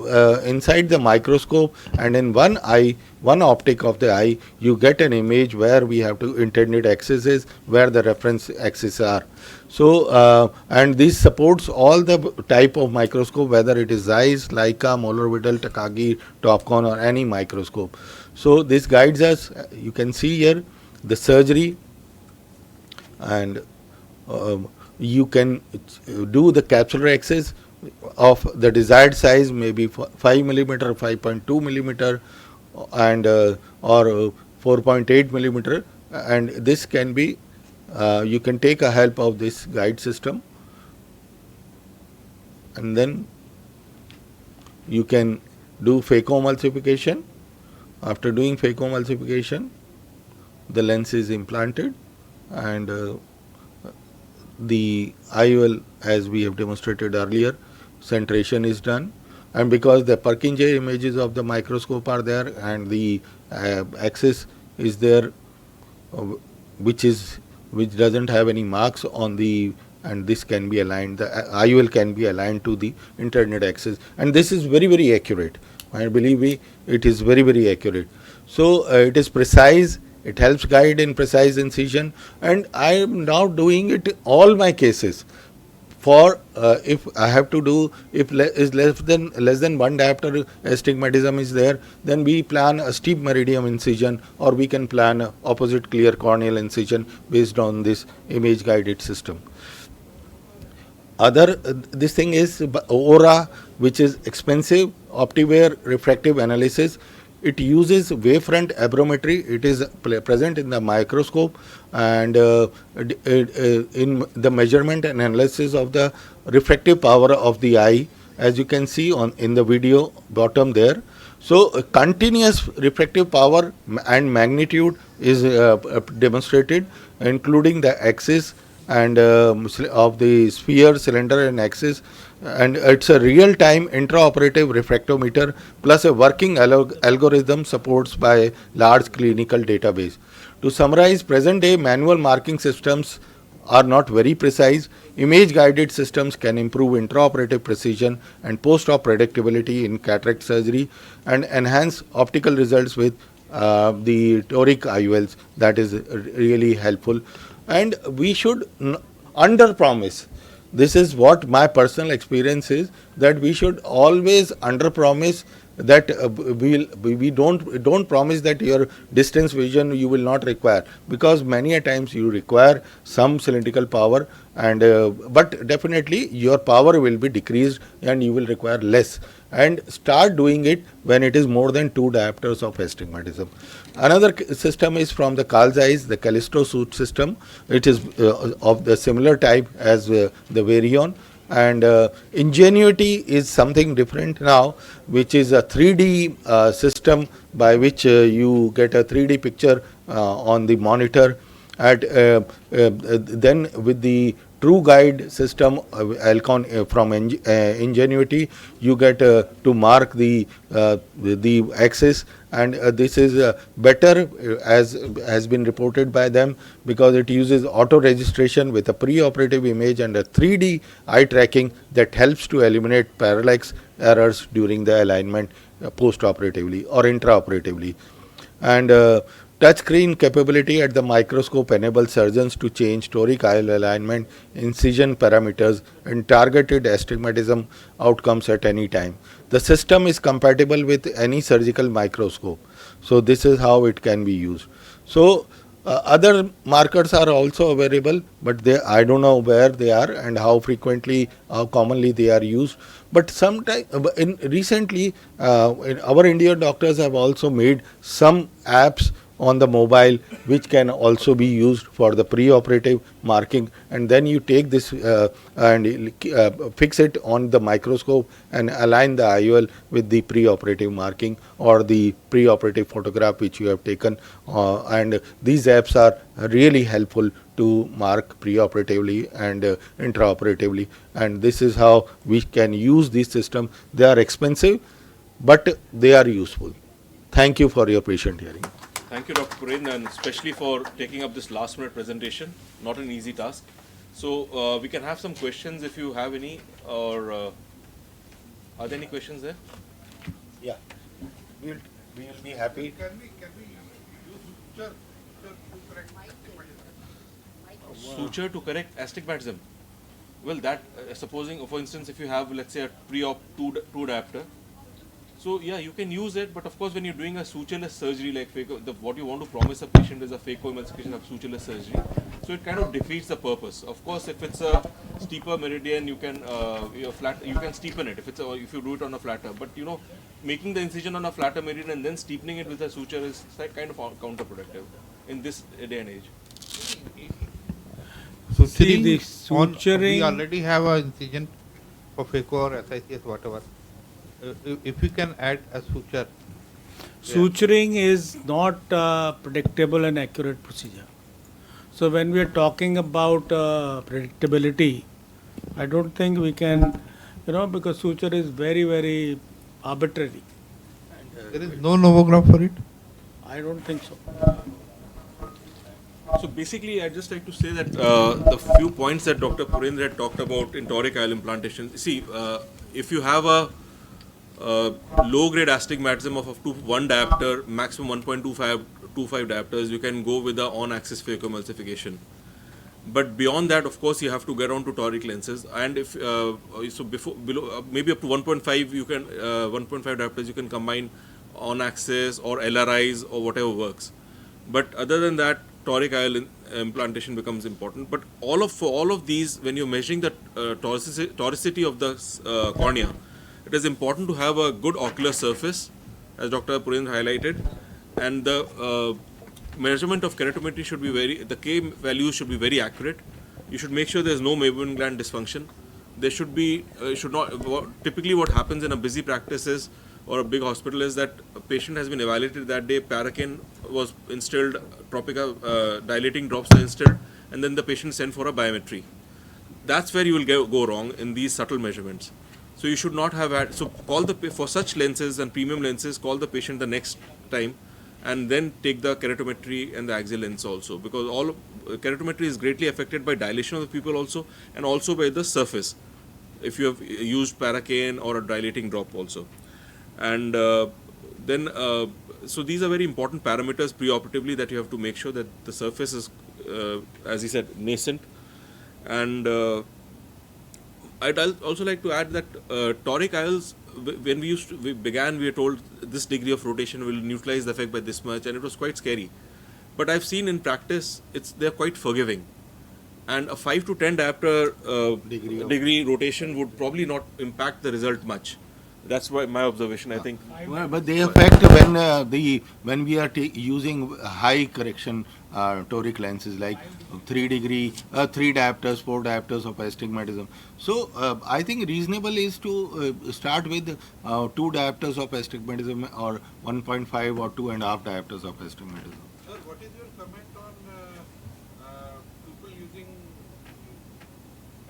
inside the microscope, and in one eye, one optic of the eye, you get an image where we have to intended axis is, where the reference axis are. So and this supports all the type of microscope, whether it is Zeiss, Leica, Moller Whittle, Takagi, Topcon or any microscope. So this guides us. You can see here the surgery, and you can do the capsular axis of the desired size, maybe 5 millimeter, 5.2 millimeter, and or 4.8 millimeter, and this can be you can take a help of this guide system, and then you can do phacoemulsification. After doing phacoemulsification, the lens is implanted, and the IOL, as we have demonstrated earlier, centration is done. And because the Purkinje images of the microscope are there, and the axis is there, which doesn't have any marks on the, and this can be aligned, the IOL can be aligned to the intended axis, and this is very, very accurate. I believe it is very, very accurate. So it is precise. It helps guide in precise incision, and I am now doing it all my cases. For if I have to do, if is less than one diopter astigmatism is there, then we plan a steep meridian incision, or we can plan a opposite clear corneal incision based on this image guided system. Other this thing is ORA, which is expensive optiware refractive analysis. It uses wavefront aberrometry. It is present in the microscope, and in the measurement and analysis of the refractive power of the eye, as you can see in the video bottom there. So continuous refractive power and magnitude is demonstrated, including the axis and of the sphere, cylinder and axis, and it's a real-time intraoperative refractometer plus a working algorithm supports by large clinical database. To summarize, present-day manual marking systems are not very precise. Image-guided systems can improve intraoperative precision and post-op predictability in cataract surgery and enhance optical results with the toric IOLs. That is really helpful. And we should under-promise. This is what my personal experience is, that we should always under-promise, that we don't promise that your distance vision you will not require, because many a times you require some cylindrical power, and but definitely your power will be decreased and you will require less, and start doing it when it is more than 2 diopters of astigmatism. Another system is from the Carl Zeiss, the Callisto suit system. It is of the similar type as the Varion, and Ingenuity is something different now, which is a 3D system by which you get a 3D picture on the monitor. Then with the True Guide system, Alcon from Ingenuity, you get to mark the axis, and this is better, as has been reported by them, because it uses auto registration with a pre-operative image and a 3D eye tracking that helps to eliminate parallax errors during the alignment post-operatively or intraoperatively. And touchscreen capability at the microscope enables surgeons to change toric IOL alignment, incision parameters, and targeted astigmatism outcomes at any time. The system is compatible with any surgical microscope. So this is how it can be used. So other markers are also available, but I don't know where they are and how frequently, how commonly they are used. But sometime in recently, our Indian doctors have also made some apps on the mobile which can also be used for the pre-operative marking, and then you take this and fix it on the microscope and align the IOL with the pre-operative marking or the pre-operative photograph which you have taken, and these apps are really helpful to mark pre-operatively and intraoperatively, and this is how we can use this system. They are expensive, but they are useful. Thank you for your patient hearing. Thank you, Dr. Puren, and especially for taking up this last minute presentation. Not an easy task. So we can have some questions if you have any, or are there any questions there? Yeah, we will be happy. Can we use suture to correct astigmatism? Suture to correct astigmatism. Well, that supposing, for instance, if you have, let's say, a pre-op two diopter, so yeah, you can use it, but of course, when you're doing a sutureless surgery like what you want to promise a patient is a phacoemulsification of sutureless surgery. So it kind of defeats the purpose. Of course, if it's a steeper meridian, you can you can steepen it if you do it on a flatter. But making the incision on a flatter meridian and then steepening it with a suture is kind of counterproductive in this day and age. So See, the suturing. we already have an incision for phaco or SICS, whatever. If we can add a suture. Suturing is not a predictable and accurate procedure. So when we are talking about predictability, I don't think we can, because suture is very, very arbitrary. There is no nomogram for it. I don't think so. So basically, I'd just like to say that the few points that Dr. Purendra had talked about in toric IOL implantation. See, if you have a low-grade astigmatism of up to 1 diopter, maximum 1.25 diopters, you can go with the on-axis phacoemulsification. But beyond that, of course, you have to get on to toric lenses. And if below maybe up to 1.5, you can 1.5 diopters, you can combine on-axis or LRIs or whatever works. But other than that, toric IOL implantation becomes important. But for all of these, when you're measuring the toricity of the cornea, it is important to have a good ocular surface, as Dr. Purendra highlighted, and the measurement of keratometry should be the K value should be very accurate. You should make sure there is no Meibomian gland dysfunction. There should be, typically what happens in a busy practice is, or a big hospital is that a patient has been evaluated that day, Paracane was instilled, Tropica dilating drops were instilled, and then the patient sent for a biometry. That's where you will go wrong in these subtle measurements. So you should not have had, for such lenses and premium lenses, call the patient the next time and then take the keratometry and the axial lens also, because keratometry is greatly affected by dilation of the pupil also, and also by the surface, if you have used Paracane or a dilating drop also. And so these are very important parameters preoperatively that you have to make sure that the surface is, as he said, nascent. And I'd also like to add that toric IOLs, when we began, we were told this degree of rotation will neutralize the effect by this much, and it was quite scary. But I've seen in practice, they're quite forgiving. And a 5 to 10 diopter degree rotation would probably not impact the result much. That's my observation, I think. Well, but they affect when we are using high correction toric lenses like 3 diopters, 4 diopters of astigmatism. So I think reasonable is to start with 2 diopters of astigmatism or 1.5 or 2.5 diopters of astigmatism. Sir, what is your comment on people using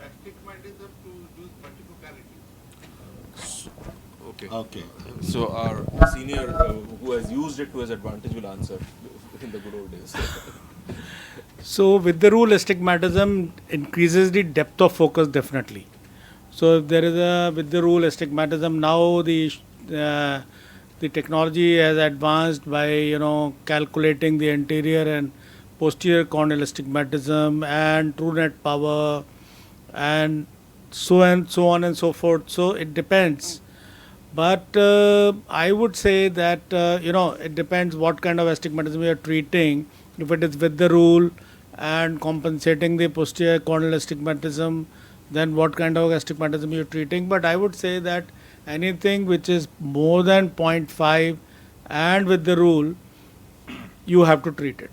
astigmatism to use multifocality? Okay. So our senior who has used it to his advantage will answer in the good old days. So with the rule, astigmatism increases the depth of focus definitely. So if there is with the rule astigmatism, now the technology has advanced by calculating the anterior and posterior corneal astigmatism and true net power and so on and so forth. So it depends. But I would say that it depends what kind of astigmatism you are treating. If it is with the rule and compensating the posterior corneal astigmatism, then what kind of astigmatism you are treating. But I would say that anything which is more than zero point 0.5 and with the rule, you have to treat it.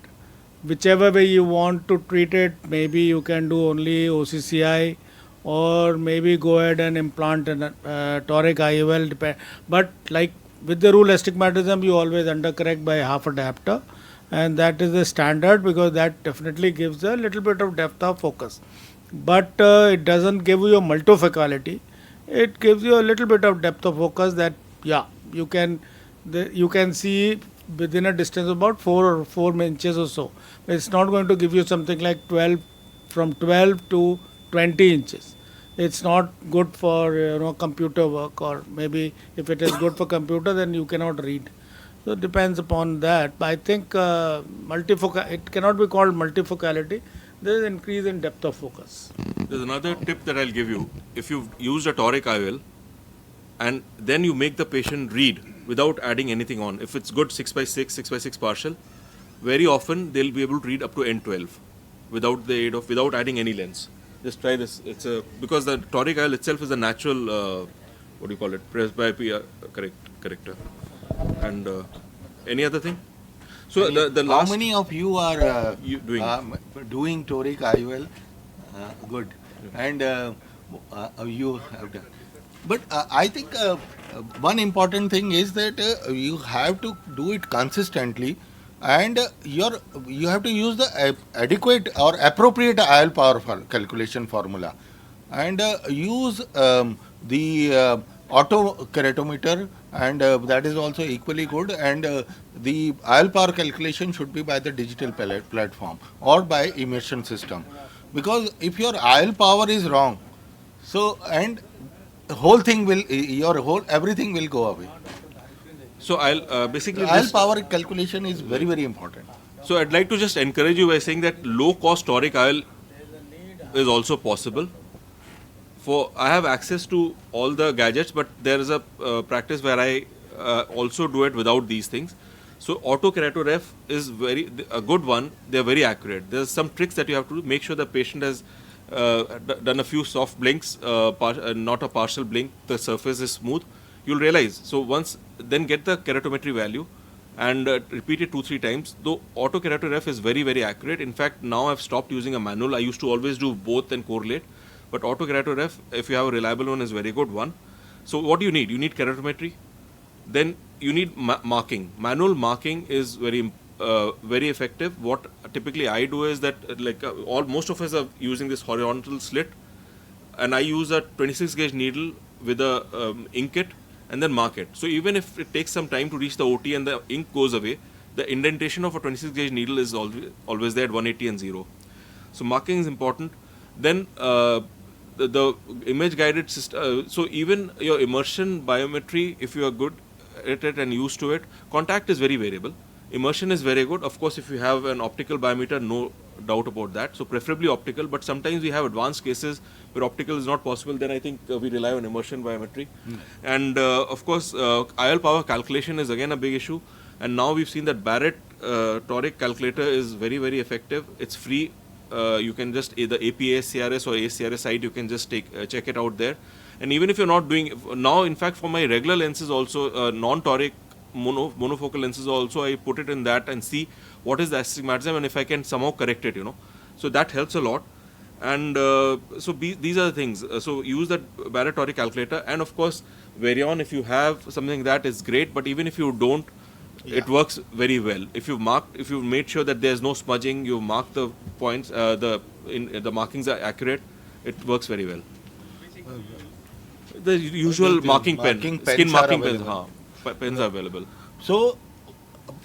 Whichever way you want to treat it, maybe you can do only OCCI, or maybe go ahead and implant an toric IOL. But like with the rule astigmatism, you always undercorrect by half a diopter, and that is the standard because that definitely gives a little bit of depth of focus. But it doesn't give you a multifocality. It gives you a little bit of depth of focus that you can you can see within a distance of about 4 inches or so. It's not going to give you something like 12 to 20 inches. It's not good for computer work, or maybe if it is good for computer, then you cannot read. So it depends upon that. But I think multifocal, it cannot be called multifocality. There is increase in depth of focus. There's another tip that I'll give you. If you've used a toric IOL and then you make the patient read without adding anything on, if it's good 6x6, 6x6 partial, very often they'll be able to read up to N12 without adding any lens. Just try this. It's because the toric IOL itself is a natural presbyopia corrector. And any other thing? So the How last many of you are doing toric IOL? Good. And you have done. But I think one important thing is that you have to do it consistently, and you have to use the adequate or appropriate IOL power calculation formula, and use the auto keratometer, and that is also equally good. And the IOL power calculation should be by the digital platform or by immersion system, because if your IOL power is wrong, so and whole thing will everything will go away. So I'll basically IOL power calculation is very, very important. So I'd like to just encourage you by saying that low cost toric IOL is also possible. I have access to all the gadgets, but there is a practice where I also do it without these things. So auto keratoref is a good one. They are very accurate. There's some tricks that you have to do. Make sure the patient has done a few soft blinks, not a partial blink. The surface is smooth. You'll realize. So then get the keratometry value and repeat it 2-3 times. Though auto keratoref is very, very accurate. In fact, now I've stopped using a manual. I used to always do both and correlate. But auto keratoref, if you have a reliable one, is very good one. So what do you need? You need keratometry. Then you need marking. Manual marking is very effective. What typically I do is that most of us are using this horizontal slit, and I use a 26 gauge needle with a ink it and then mark it. So even if it takes some time to reach the OT and the ink goes away, the indentation of a 26 gauge needle is always there at 180 and 0. So marking is important. Then the image guided system, so even your immersion biometry, if you are good at it and used to it, contact is very variable. Immersion is very good. Of course, if you have an optical biometer, no doubt about that. So preferably optical, but sometimes we have advanced cases where optical is not possible. Then I think we rely on immersion biometry. And of course, IOL power calculation is again a big issue. And now we've seen that Barrett toric calculator is very, very effective. It's free. You can just either APA-CRS or ACRS site, you can just check it out there. And even if you're not doing, now in fact for my regular lenses also, non-toric monofocal lenses also, I put it in that and see what is the astigmatism and if I can somehow correct it, So that helps a lot. And so these are the things. So use that Barrett toric calculator, and of course Varion, if you have something that is great, but even if you don't, it works very well. If you've made sure that there's no smudging, you mark the points, the markings are accurate, it works very well. The usual marking pen, skin marking pens, pens are available. So,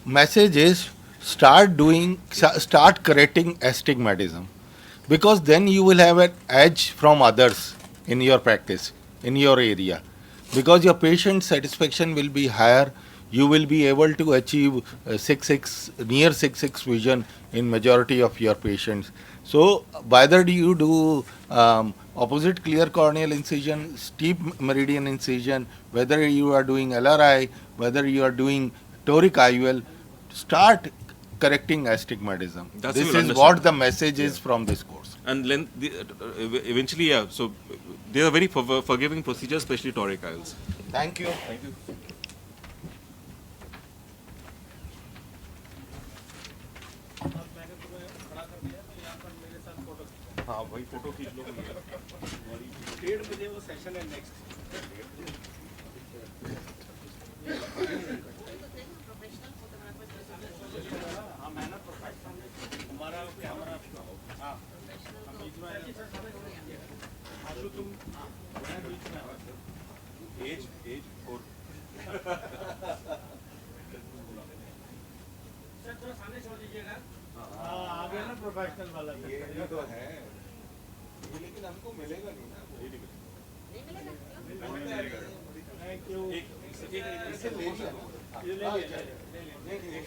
message is start correcting astigmatism, because then you will have an edge from others in your practice, in your area, because your patient satisfaction will be higher. You will be able to achieve near 6/6 vision in majority of your patients. So whether you do opposite clear corneal incision, steep meridian incision, whether you are doing LRI, whether you are doing toric IOL, start correcting astigmatism. That's This what is you'll what understand. the message is from this course. And eventually, yeah. So they are very forgiving procedures, especially toric IOLs. Thank you. Thank you. हाँ वही photo खींच लो 1:30 बजे वो session है next हमारा camera हाँ बीच में आशु तुम बीच में एज और सर थोड़ा सामने छोड़ दीजिएगा आगे ना प्रोफेशनल वाला ये तो है ये लेकिन हमको मिलेगा नहीं ना थैंक यू एक ले लिया